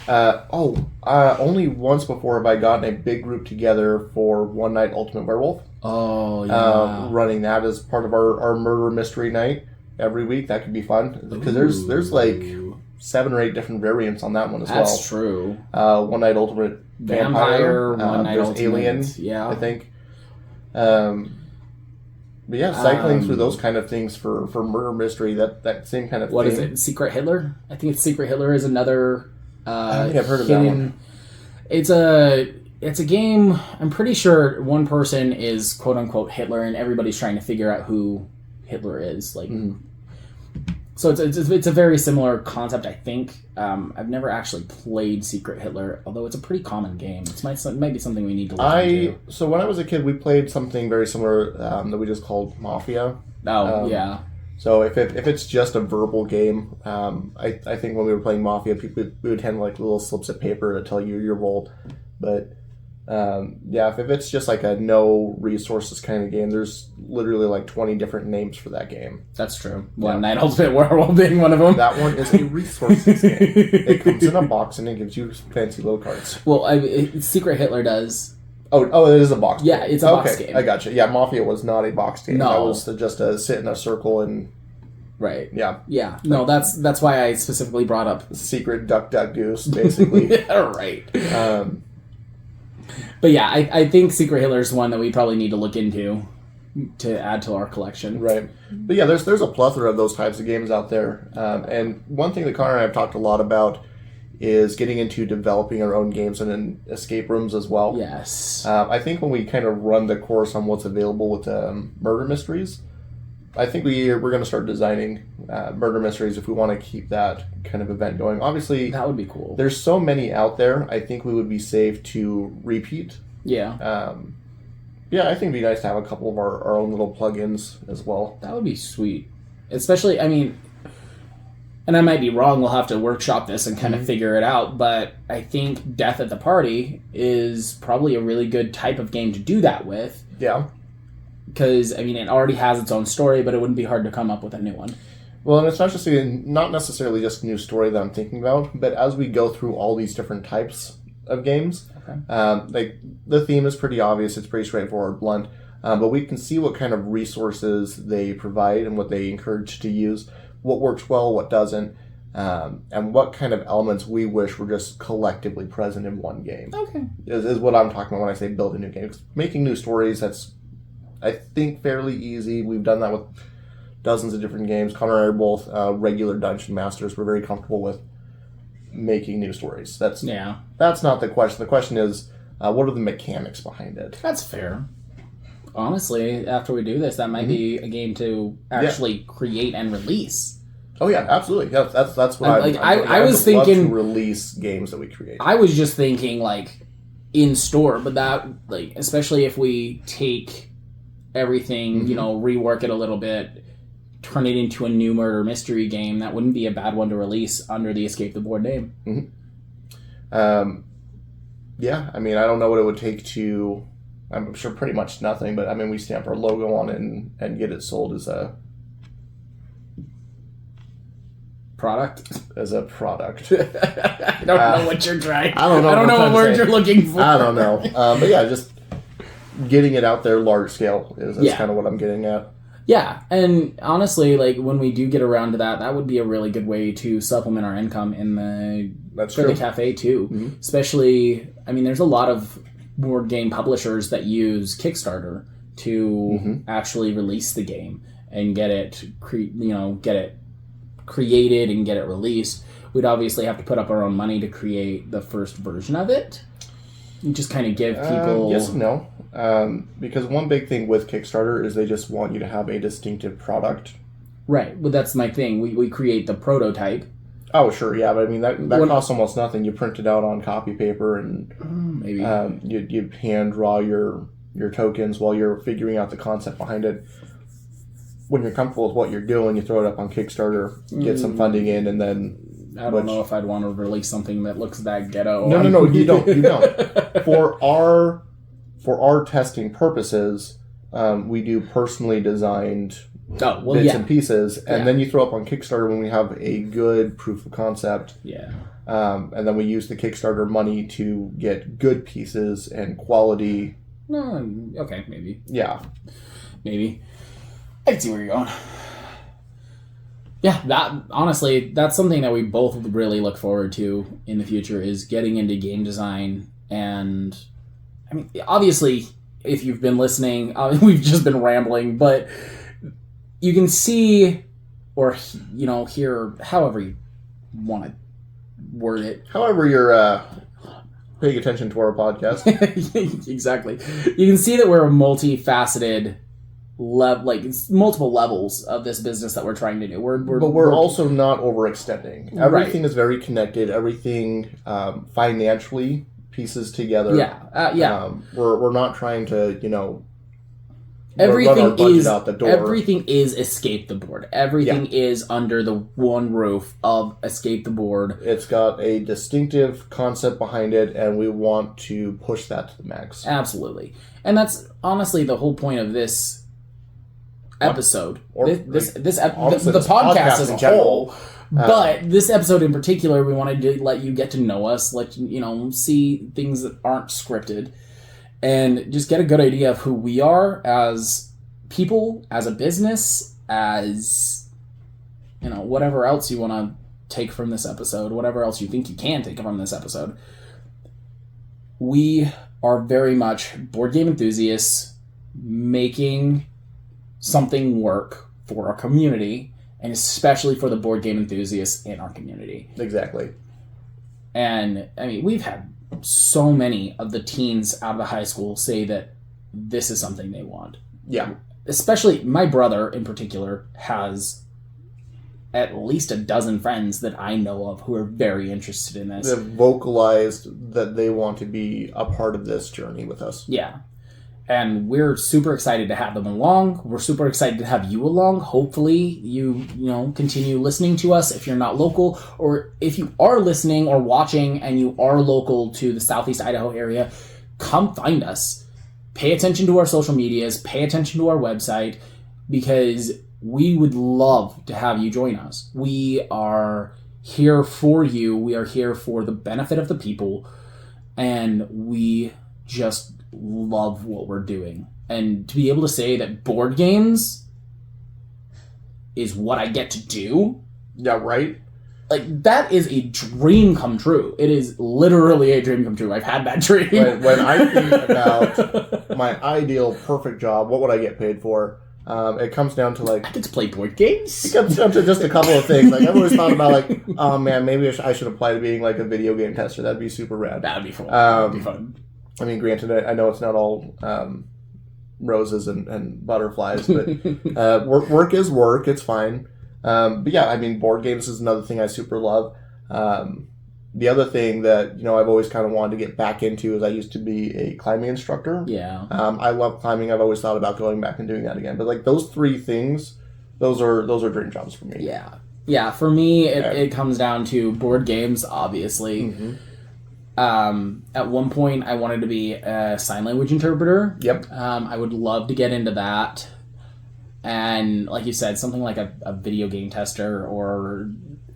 S2: Only once before have I gotten a big group together for One Night Ultimate Werewolf.
S1: Oh, yeah.
S2: Running that as part of our murder mystery night every week. That could be fun. Because there's like 7 or 8 different variants on that one as well.
S1: That's true.
S2: One Night Ultimate
S1: Vampire, One Night
S2: there's
S1: Ultimate.
S2: Alien,
S1: yeah.
S2: I think. But yeah, cycling through those kind of things for murder mystery, that same kind of
S1: what
S2: thing.
S1: Is it? Secret Hitler? I think it's Secret Hitler is another
S2: I think I've heard of that one.
S1: It's a game. I'm pretty sure one person is quote unquote Hitler, and everybody's trying to figure out who Hitler is. Like, so it's a very similar concept. I think I've never actually played Secret Hitler, although it's a pretty common game. It might be something we need to look into.
S2: So when I was a kid, we played something very similar that we just called Mafia.
S1: Oh yeah.
S2: So if it's just a verbal game, I think when we were playing Mafia, we would hand like little slips of paper to tell you your role. But if it's just like a no resources kind of game, there's literally like 20 different names for that game.
S1: That's true. One Night Ultimate Werewolf being one of them.
S2: That one is a resources game. It comes in a box and it gives you fancy little cards.
S1: Well, Secret Hitler does.
S2: Oh, it is a box game.
S1: Yeah, it's a box game.
S2: I gotcha. Yeah, Mafia was not a box game.
S1: No.
S2: That was just a sit in a circle and...
S1: Right.
S2: Yeah.
S1: Yeah. No, that's why I specifically brought up...
S2: Secret Duck Duck Goose, basically.
S1: Yeah, right. But yeah, I think Secret Hitler is one that we probably need to look into to add to our collection.
S2: Right. But yeah, there's a plethora of those types of games out there. And one thing that Connor and I have talked a lot about is getting into developing our own games and in escape rooms as well.
S1: Yes.
S2: I think when we kind of run the course on what's available with murder mysteries, I think we're going to start designing murder mysteries if we want to keep that kind of event going. Obviously,
S1: that would be cool.
S2: There's so many out there. I think we would be safe to repeat.
S1: Yeah.
S2: I think it'd be nice to have a couple of our own little plugins as well.
S1: That would be sweet. Especially, I mean, and I might be wrong, we'll have to workshop this and kind of figure it out, but I think Death at the Party is probably a really good type of game to do that with.
S2: Yeah.
S1: Because, I mean, it already has its own story, but it wouldn't be hard to come up with a new one.
S2: Well, and it's not necessarily just a new story that I'm thinking about, but as we go through all these different types of games, like the theme is pretty obvious, it's pretty straightforward, blunt, but we can see what kind of resources they provide and what they encourage to use, what works well, what doesn't, and what kind of elements we wish were just collectively present in one game.
S1: Okay.
S2: Is what I'm talking about when I say build a new game. Making new stories, that's, I think, fairly easy. We've done that with dozens of different games. Connor and I are both regular dungeon masters. We're very comfortable with making new stories. That's not the question. The question is, what are the mechanics behind it?
S1: That's fair. Honestly, after we do this, that might be a game to actually create and release.
S2: Oh yeah, absolutely. Yeah, that's what
S1: I was
S2: would love
S1: thinking
S2: to release games that we create.
S1: I was just thinking like in store, but that like especially if we take everything, rework it a little bit, turn it into a new murder mystery game, that wouldn't be a bad one to release under the Escape the Board name.
S2: Yeah, I mean, I don't know what it would take to, I'm sure pretty much nothing, but I mean, we stamp our logo on it and get it sold as a
S1: product.
S2: I
S1: don't know what you're trying.
S2: I don't know
S1: what word you're looking for.
S2: I don't know. But yeah, just getting it out there large scale is kind of what I'm getting at.
S1: Yeah, and honestly, like when we do get around to that, that would be a really good way to supplement our income in the cafe too. Especially, I mean, there's a lot of board game publishers that use Kickstarter to actually release the game and get it created and get it released. We'd obviously have to put up our own money to create the first version of it. You just kind of give people...
S2: yes and no. Because one big thing with Kickstarter is they just want you to have a distinctive product.
S1: Right. Well, that's my thing. We create the prototype.
S2: Oh, sure. Yeah, but I mean, that costs almost nothing. You print it out on copy paper and
S1: maybe
S2: you hand draw your tokens while you're figuring out the concept behind it. When you're comfortable with what you're doing, you throw it up on Kickstarter, get some funding in, and then...
S1: I don't know if I'd want to release something that looks that ghetto.
S2: No, you don't. You don't. For our testing purposes, we do personally designed bits and pieces, and
S1: Yeah.
S2: then you throw up on Kickstarter when we have a good proof of concept.
S1: Yeah.
S2: And then we use the Kickstarter money to get good pieces and quality.
S1: No, okay, maybe.
S2: Yeah.
S1: Maybe. I can see where you're going. Yeah, that's something that we both really look forward to in the future, is getting into game design. And I mean, obviously, if you've been listening, we've just been rambling, but you can see or, hear however you want to word it.
S2: However you're paying attention to our podcast.
S1: Exactly. You can see that we're a multifaceted it's multiple levels of this business that we're trying to do. We're
S2: also not overextending. Everything is very connected. Everything financially pieces together.
S1: Yeah.
S2: We're not trying to
S1: everything
S2: run our budget
S1: is
S2: out the door.
S1: Everything is escape the board. Everything is under the one roof of escape the board.
S2: It's got a distinctive concept behind it, and we want to push that to the max.
S1: Absolutely, and that's honestly the whole point of this episode, the podcast as a whole. But this episode in particular, we wanted to let you get to know us, let you see things that aren't scripted, and just get a good idea of who we are as people, as a business, as whatever else you want to take from this episode, whatever else you think you can take from this episode. We are very much board game enthusiasts making something work for our community, and especially for the board game enthusiasts in our community.
S2: Exactly.
S1: And I mean, we've had so many of the teens out of the high school say that this is something they want.
S2: Yeah.
S1: Especially my brother in particular has at least a dozen friends that I know of who are very interested in this.
S2: They've vocalized that they want to be a part of this journey with us.
S1: Yeah. And we're super excited to have them along. We're super excited to have you along. Hopefully you continue listening to us if you're not local, or if you are listening or watching and you are local to the Southeast Idaho area, come find us. Pay attention to our social medias, pay attention to our website, because we would love to have you join us. We are here for you. We are here for the benefit of the people, and we just love what we're doing. And to be able to say that board games is what I get to do.
S2: Yeah, right?
S1: Like, that is a dream come true. It is literally a dream come true. I've had that dream.
S2: When I think about my ideal perfect job, what would I get paid for? It comes down to
S1: I get to play board games.
S2: It comes down to just a couple of things. Like, I've always thought about oh man, maybe I should apply to being like a video game tester. That'd be super rad.
S1: That'd be fun.
S2: I mean, granted, I know it's not all roses and butterflies, but work is work. It's fine. But yeah, I mean, board games is another thing I super love. The other thing that I've always kind of wanted to get back into is I used to be a climbing instructor.
S1: Yeah.
S2: I love climbing. I've always thought about going back and doing that again. But like those three things, those are dream jobs for me.
S1: Yeah. Yeah. For me, it comes down to board games, obviously.
S2: Mm-hmm.
S1: At one point, I wanted to be a sign language interpreter.
S2: Yep.
S1: I would love to get into that. And like you said, something like a video game tester, or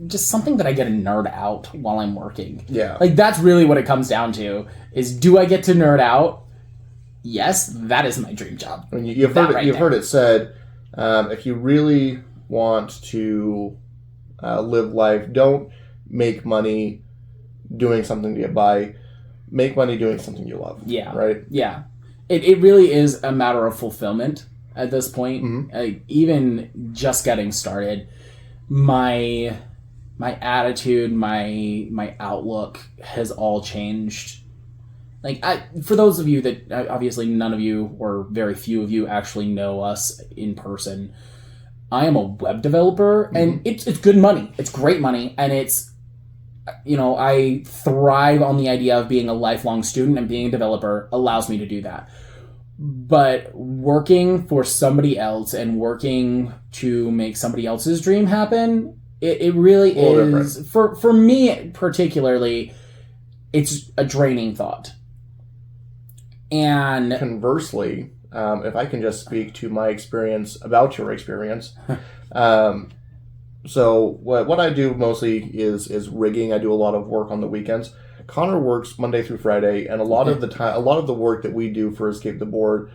S1: just something that I get to nerd out while I'm working.
S2: Yeah.
S1: Like, that's really what it comes down to, is do I get to nerd out? Yes, that is my dream job.
S2: I mean, you've heard it said, if you really want to live life, don't make money doing something to get by. Make money doing something you love.
S1: Yeah.
S2: Right?
S1: Yeah. It really is a matter of fulfillment at this point.
S2: Mm-hmm.
S1: Even just getting started, my attitude, my outlook has all changed. Like, for those of you that, obviously none of you or very few of you actually know us in person, I am a web developer, and it's good money. It's great money, and it's, I thrive on the idea of being a lifelong student, and being a developer allows me to do that. But working for somebody else and working to make somebody else's dream happen, it really is, for me particularly, it's a draining thought. And
S2: conversely, if I can just speak to my experience about your experience. So what I do mostly is rigging. I do a lot of work on the weekends. Connor works Monday through Friday, and a lot of the work that we do for Escape the Board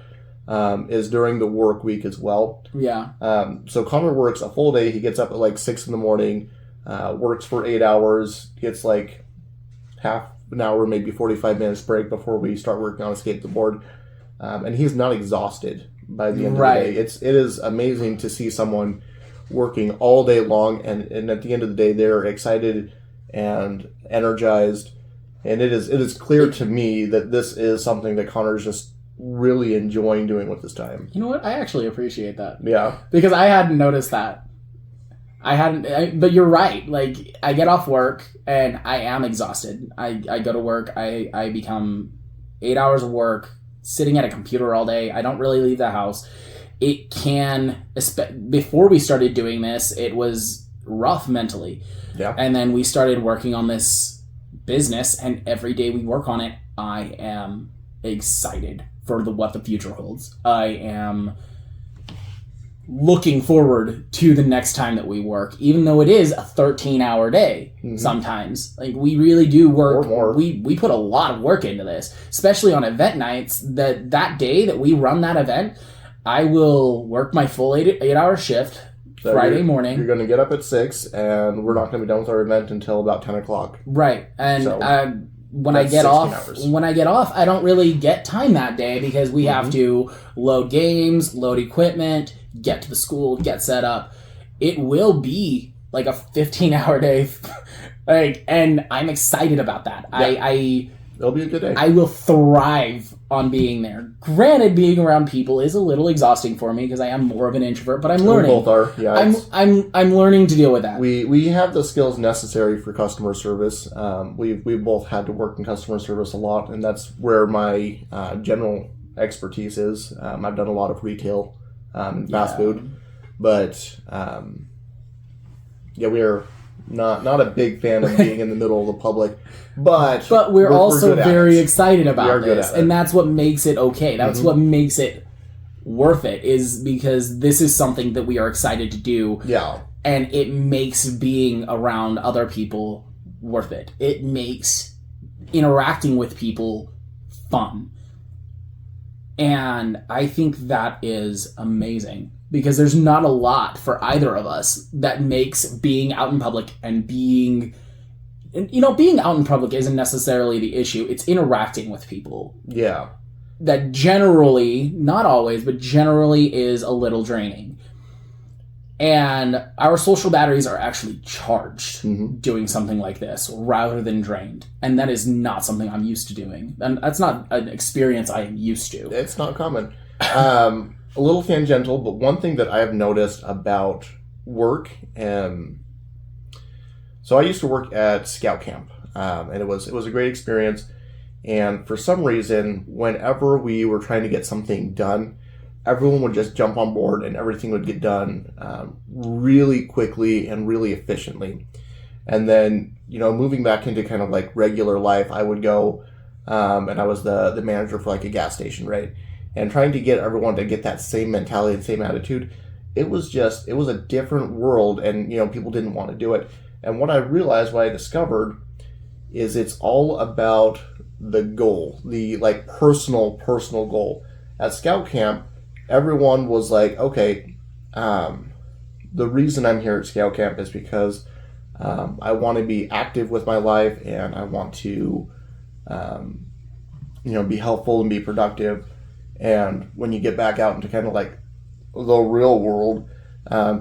S2: is during the work week as well.
S1: Yeah.
S2: So Connor works a full day. He gets up at like 6 a.m, works for 8 hours, gets like half an hour, maybe 45 minutes break before we start working on Escape the Board. And he's not exhausted by the end of the day. It is amazing to see someone working all day long, and at the end of the day, they're excited and energized. And it is clear to me that this is something that Connor's just really enjoying doing with his time.
S1: You know what? I actually appreciate that.
S2: Yeah.
S1: Because I hadn't noticed that. But you're right. Like, I get off work and I am exhausted. I go to work. I become 8 hours of work, sitting at a computer all day. I don't really leave the house. It can, before we started doing this, it was rough mentally.
S2: Yeah.
S1: And then we started working on this business, and every day we work on it, I am excited for what the future holds. I am looking forward to the next time that we work, even though it is a 13-hour day sometimes. Like, we really do work.
S2: Or more.
S1: We put a lot of work into this, especially on event nights. That day that we run that event, I will work my full 8-hour shift
S2: So
S1: Friday morning.
S2: You're going to get up at 6, and we're not going to be done with our event until about 10 o'clock.
S1: Right. And
S2: So,
S1: when I get off, I don't really get time that day because we have to load games, load equipment, get to the school, get set up. It will be like a 15-hour day. And I'm excited about that.
S2: Yeah. It'll be a good day.
S1: I will thrive on being there. Granted, being around people is a little exhausting for me because I am more of an introvert, but I'm learning.
S2: We both are. Yeah,
S1: I'm learning to deal with that.
S2: We have the skills necessary for customer service. We both had to work in customer service a lot, and that's where my general expertise is. I've done a lot of retail, fast food, but we are not a big fan of being in the middle of the public, but
S1: we're also very excited about
S2: this,
S1: and that's what makes it okay. That's what makes it worth it, is because this is something that we are excited to do.
S2: Yeah,
S1: and it makes being around other people worth it. It makes interacting with people fun, and I think that is amazing. Because there's not a lot for either of us that makes being out in public and being out in public isn't necessarily the issue. It's interacting with people.
S2: Yeah.
S1: That generally, not always, but generally is a little draining. And our social batteries are actually charged doing something like this rather than drained. And that is not something I'm used to doing. And that's not an experience I am used to.
S2: It's not common. A little tangential, but one thing that I have noticed about work, so I used to work at Scout Camp, and it was a great experience. And for some reason, whenever we were trying to get something done, everyone would just jump on board, and everything would get done really quickly and really efficiently. And then, moving back into kind of like regular life, I would go, and I was the manager for like a gas station, right? And trying to get everyone to get that same mentality and same attitude, it was a different world, and people didn't want to do it. And what I discovered is it's all about the goal, the like personal goal. At Scout Camp, everyone was like, okay, the reason I'm here at Scout Camp is because I want to be active with my life, and I want to be helpful and be productive. And when you get back out into kind of like the real world,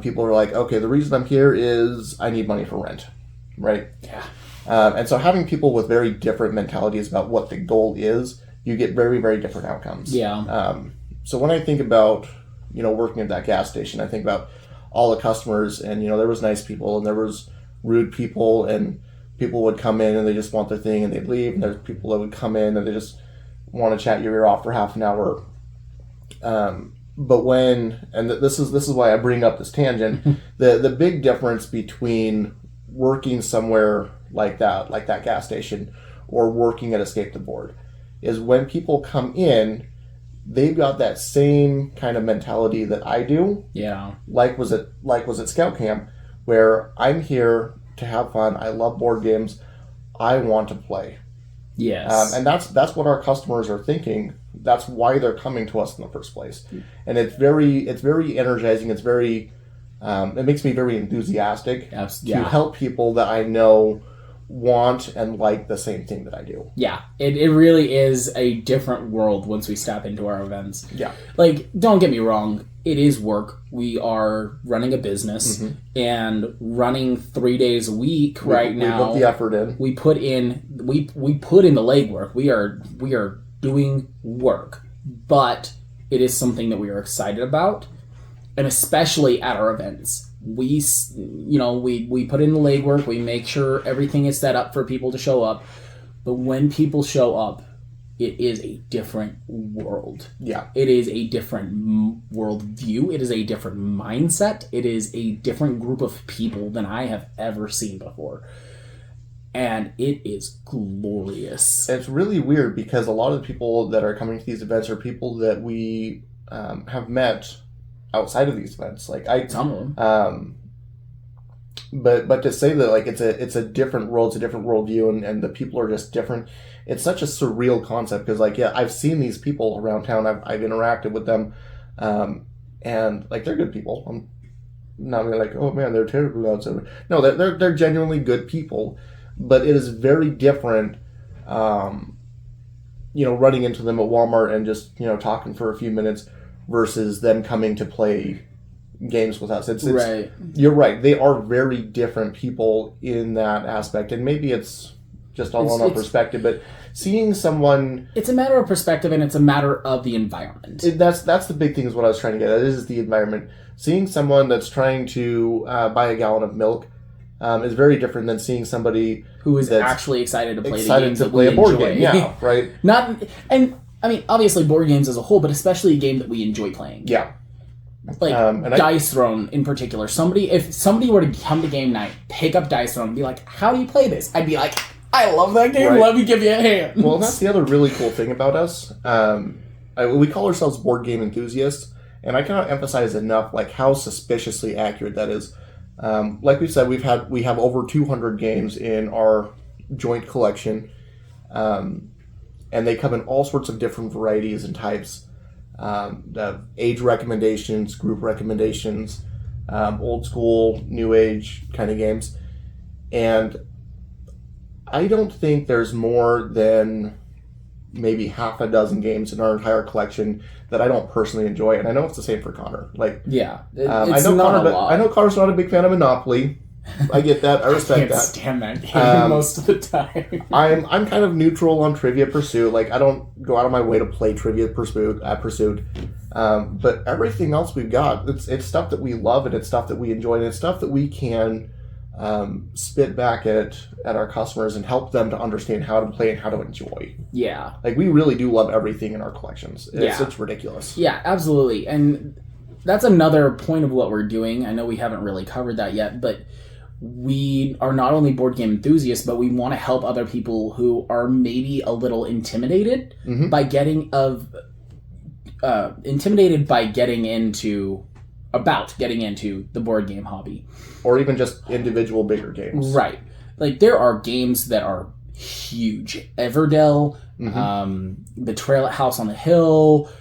S2: people are like, okay, the reason I'm here is I need money for rent, right?
S1: Yeah.
S2: And so having people with very different mentalities about what the goal is, you get very, very different outcomes.
S1: Yeah.
S2: So when I think about, working at that gas station, I think about all the customers, and, there was nice people and there was rude people, and people would come in and they just want their thing and they'd leave. And there's people that would come in and they just want to chat your ear off for half an hour. But this is why I bring up this tangent, the big difference between working somewhere like that gas station, or working at Escape the Board, is when people come in, they've got that same kind of mentality that I do.
S1: Yeah.
S2: Like was at Scout Camp, where I'm here to have fun. I love board games. I want to play.
S1: Yes.
S2: And that's what our customers are thinking. That's why they're coming to us in the first place. And it's very energizing. It's very it makes me very enthusiastic to help people that I know want and like the same thing that I do.
S1: Yeah, it really is a different world once we step into our events.
S2: Yeah.
S1: Like, don't get me wrong, it is work. We are running a business and running 3 days a week now.
S2: We put the effort in.
S1: We put in the legwork. We are doing work, but it is something that we are excited about, and especially at our events. We put in the legwork. We make sure everything is set up for people to show up. But when people show up, it is a different world.
S2: Yeah.
S1: It is a different world view. It is a different mindset. It is a different group of people than I have ever seen before. And it is glorious.
S2: It's really weird because a lot of the people that are coming to these events are people that we have met outside of these events. Like
S1: Some of them.
S2: But to say that like it's a different world, it's a different worldview, and the people are just different. It's such a surreal concept because like I've seen these people around town. I've interacted with them, and like they're good people. I'm not really like, oh man, they're terrible outside. No, they're genuinely good people, but it is very different. Running into them at Walmart and just talking for a few minutes versus them coming to play games with us. It's
S1: right.
S2: You're right. They are very different people in that aspect, and maybe it's just all on our perspective. But seeing someone,
S1: it's a matter of perspective, and it's a matter of the environment.
S2: That's the big thing. Is what I was trying to get at. Is the environment. Seeing someone that's trying to buy a gallon of milk is very different than seeing somebody
S1: who is actually excited to play the games
S2: to
S1: that
S2: play
S1: we
S2: a board
S1: enjoy.
S2: game. Yeah, right.
S1: I mean, obviously board games as a whole, but especially a game that we enjoy playing.
S2: Yeah.
S1: Like Dice Throne in particular. If somebody were to come to game night, pick up Dice Throne and be like, how do you play this? I'd be like, I love that game.
S2: Right.
S1: Let me give you a hand.
S2: Well, that's the other really cool thing about us. We call ourselves board game enthusiasts, and I cannot emphasize enough like how suspiciously accurate that is. Like we said, we have over 200 games in our joint collection, and they come in all sorts of different varieties and types. The age recommendations, group recommendations, old school, new age kind of games. And I don't think there's more than maybe half a dozen games in our entire collection that I don't personally enjoy. And I know it's the same for Connor. Like,
S1: yeah,
S2: I know Connor's not a big fan of Monopoly. I get that. I respect that.
S1: I can't stand that game most of the time.
S2: I'm kind of neutral on Trivia Pursuit. Like, I don't go out of my way to play Trivia Pursuit. But everything else we've got, it's stuff that we love, and it's stuff that we enjoy, and it's stuff that we can spit back at our customers and help them to understand how to play and how to enjoy.
S1: Yeah.
S2: Like, we really do love everything in our collections. It's ridiculous.
S1: Yeah, absolutely. And that's another point of what we're doing. I know we haven't really covered that yet, but we are not only board game enthusiasts, but we want to help other people who are maybe a little intimidated by getting into the board game hobby,
S2: or even just individual bigger games.
S1: Right. Like, there are games that are huge. Everdell, Betrayal at House on the Hill,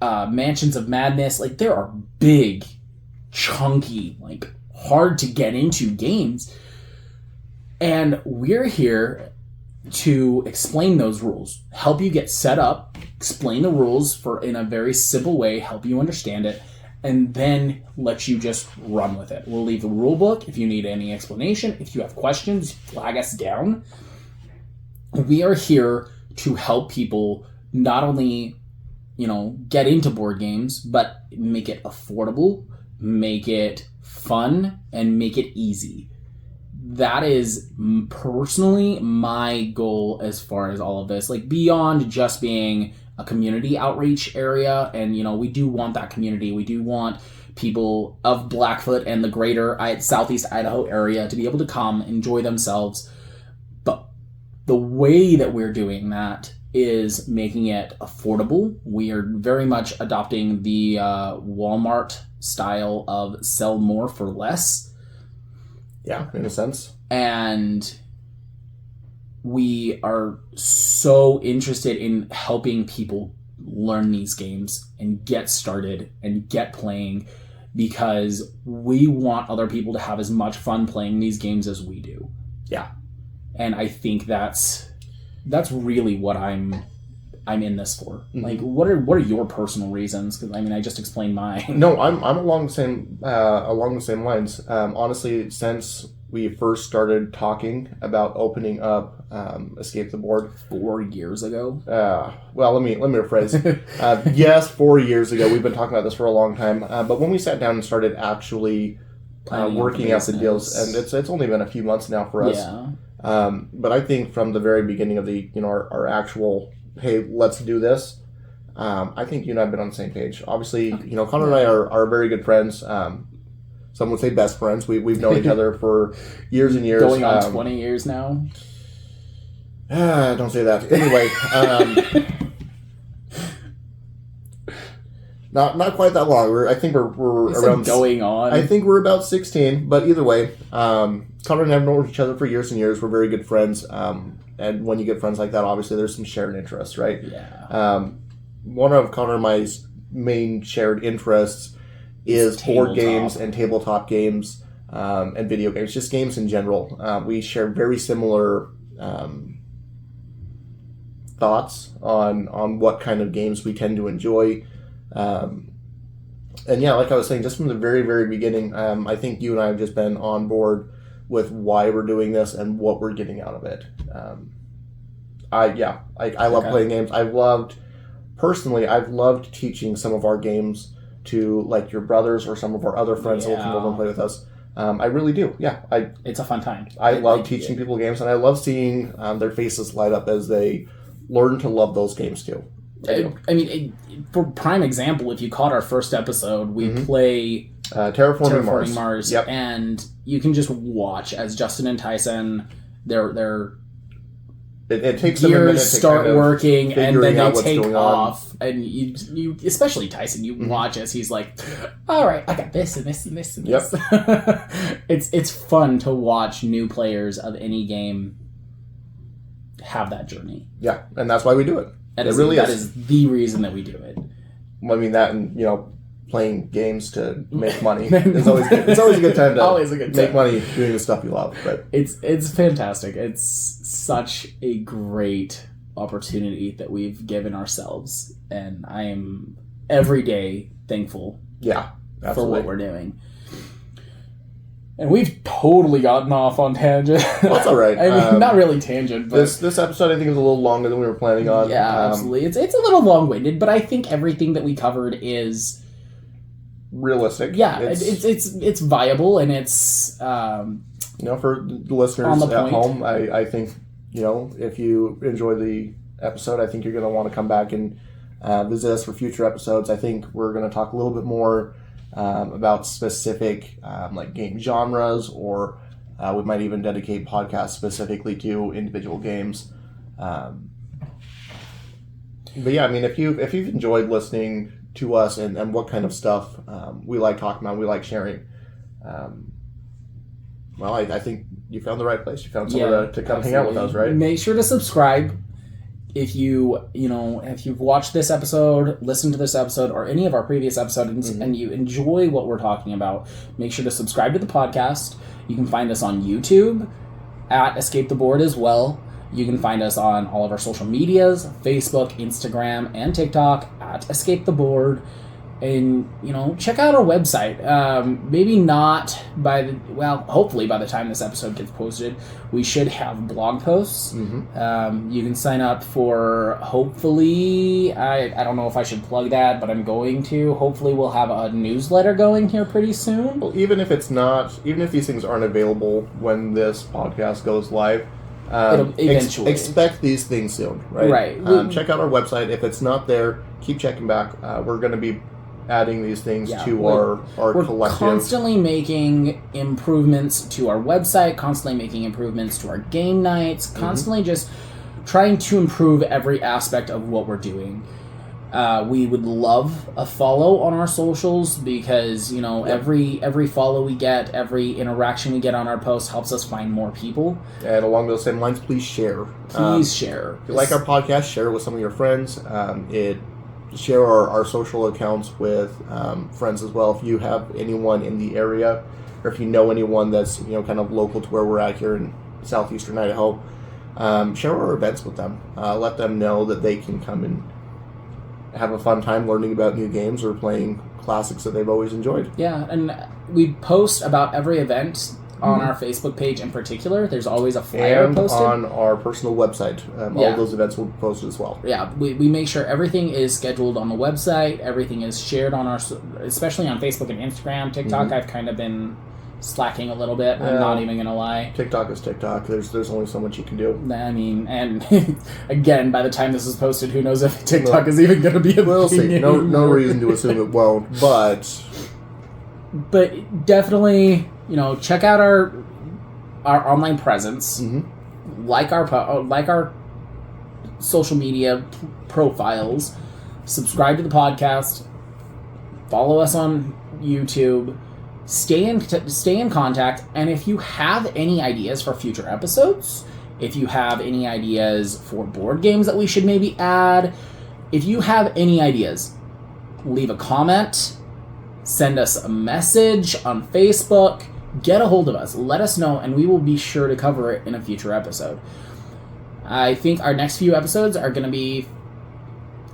S1: Mansions of Madness. Like, there are big, chunky, like, hard to get into games, and we're here to explain those rules, help you get set up, explain the rules in a very simple way, help you understand it, and then let you just run with it. We'll leave the rule book if you need any explanation. If you have questions, flag us down. We are here to help people not only get into board games, but make it affordable, make it fun, and make it easy. That is personally my goal as far as all of this. Like, beyond just being a community outreach area, and we do want that community. We do want people of Blackfoot and the greater Southeast Idaho area to be able to come enjoy themselves. But the way that we're doing that is making it affordable. We are very much adopting the Walmart style of sell more for less.
S2: Yeah, in a sense.
S1: And we are so interested in helping people learn these games and get started and get playing, because we want other people to have as much fun playing these games as we do.
S2: Yeah.
S1: And I think that's really what I'm in this for.
S2: Mm-hmm.
S1: Like, what are your personal reasons? Because I mean, I just explained mine.
S2: No, I'm along the same lines. Honestly, since we first started talking about opening up Escape the Board
S1: 4 years ago.
S2: Well, let me rephrase. Yes, 4 years ago. We've been talking about this for a long time. But when we sat down and started actually working out the deals, and it's only been a few months now for us.
S1: Yeah.
S2: But I think from the very beginning of the our actual, hey, let's do this. I think you and I have been on the same page. Obviously, Connor and I are very good friends. Some would say best friends. We've known each other for years and years.
S1: Going on 20 years now.
S2: Don't say that. Anyway, not quite that long. I think we're around
S1: going on.
S2: I think we're about 16. But either way, Connor and I have known each other for years and years. We're very good friends. And when you get friends like that, obviously there's some shared interests, right?
S1: Yeah.
S2: One of Connor and my main shared interests is board games and tabletop games and video games, just games in general. We share very similar thoughts on what kind of games we tend to enjoy. And yeah, like I was saying, just from the very, very beginning, I think you and I have just been on board with why we're doing this and what we're getting out of it. I love playing games. I've loved teaching some of our games to like your brothers or some of our other friends that will come over and play with us. I really do. Yeah,
S1: it's a fun time.
S2: I love teaching people games, and I love seeing their faces light up as they learn to love those games too.
S1: I mean, for prime example, if you caught our first episode, we play
S2: Terraforming Mars. Yep.
S1: And you can just watch as Justin and Tyson,
S2: it takes them a minute to
S1: start working, and then they take off.
S2: On.
S1: And you especially Tyson, you watch as he's like, all right, I got this and this and this and this. It's fun to watch new players of any game have that journey.
S2: Yeah, and that's why we do it.
S1: That is the reason that we do it.
S2: I mean, that and, playing games to make money. It's always good. It's always a good time to make money doing the stuff you love. But
S1: it's fantastic. It's such a great opportunity that we've given ourselves, and I am every day thankful for what we're doing. And we've totally gotten off on tangent.
S2: Well, that's all right.
S1: I mean, not really tangent, but
S2: this episode I think is a little longer than we were planning on.
S1: Yeah, absolutely. It's a little long-winded, but I think everything that we covered is
S2: realistic.
S1: Yeah, it's viable, and it's
S2: for the listeners at home. I think if you enjoy the episode, I think you're going to want to come back and visit us for future episodes. I think we're going to talk a little bit more about specific like game genres, or we might even dedicate podcasts specifically to individual games. But yeah, I mean, if you've enjoyed listening to us and what kind of stuff we like talking about, we like sharing, well, I think you found the right place. You found somewhere to come hang out with us, right?
S1: Make sure to subscribe. If if you've watched this episode, listened to this episode, or any of our previous episodes, and you enjoy what we're talking about, make sure to subscribe to the podcast. You can find us on YouTube at Escape the Board as well. You can find us on all of our social medias, Facebook, Instagram, and TikTok at Escape the Board. And, check out our website. Maybe not hopefully by the time this episode gets posted, we should have blog posts. You can sign up for, hopefully, I don't know if I should plug that, but I'm going to. Hopefully we'll have a newsletter going here pretty soon.
S2: Well, even if these things aren't available when this podcast goes live,
S1: eventually.
S2: Expect these things soon, right?
S1: Right.
S2: Check out our website. If it's not there, keep checking back. We're going to be adding these things to our collective.
S1: We're constantly making improvements to our website, constantly making improvements to our game nights, constantly just trying to improve every aspect of what we're doing. We would love a follow on our socials because, every follow we get, every interaction we get on our posts helps us find more people.
S2: And along those same lines, please share.
S1: Please share.
S2: If you like our podcast, share it with some of your friends. Share our social accounts with friends as well. If you have anyone in the area, or if you know anyone that's kind of local to where we're at here in southeastern Idaho, share our events with them. Let them know that they can come and have a fun time learning about new games or playing classics that they've always enjoyed.
S1: Yeah, and we post about every event on our Facebook page in particular. There's always a flyer
S2: and
S1: posted.
S2: on our personal website. All of those events will be posted as well.
S1: Yeah, we make sure everything is scheduled on the website. Everything is shared on especially on Facebook and Instagram. TikTok, I've kind of been slacking a little bit. I'm not even going to lie.
S2: TikTok is TikTok. There's only so much you can do.
S1: I mean, and again, by the time this is posted, who knows if TikTok is even going to be a
S2: We'll
S1: thing
S2: see. No reason to assume it won't, but
S1: definitely, check out our online presence. Like our social media profiles. Subscribe to the podcast. Follow us on YouTube. Stay in contact, and if you have any ideas for future episodes, if you have any ideas for board games that we should maybe add, if you have any ideas, leave a comment, send us a message on Facebook, get a hold of us, let us know, and we will be sure to cover it in a future episode. I think our next few episodes are going to be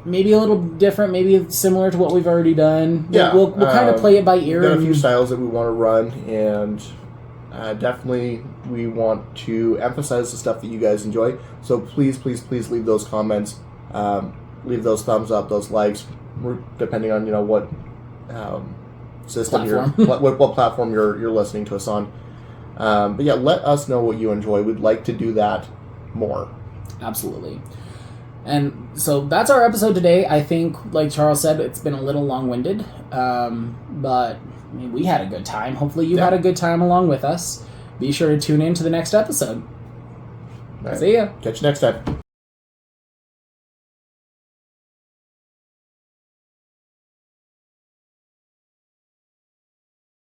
S1: maybe a little different, maybe similar to what we've already done.
S2: Yeah,
S1: we'll kind of play it by ear.
S2: We've got a few styles that we want to run, and definitely we want to emphasize the stuff that you guys enjoy. So please leave those comments, leave those thumbs up, those likes, depending on what system what platform you're listening to us on. But yeah, let us know what you enjoy. We'd like to do that more.
S1: Absolutely. And so that's our episode today. I think, like Charles said, it's been a little long-winded, but we had a good time. Hopefully you had a good time along with us. Be sure to tune in to the next episode.
S2: Right.
S1: See ya.
S2: Catch you next time.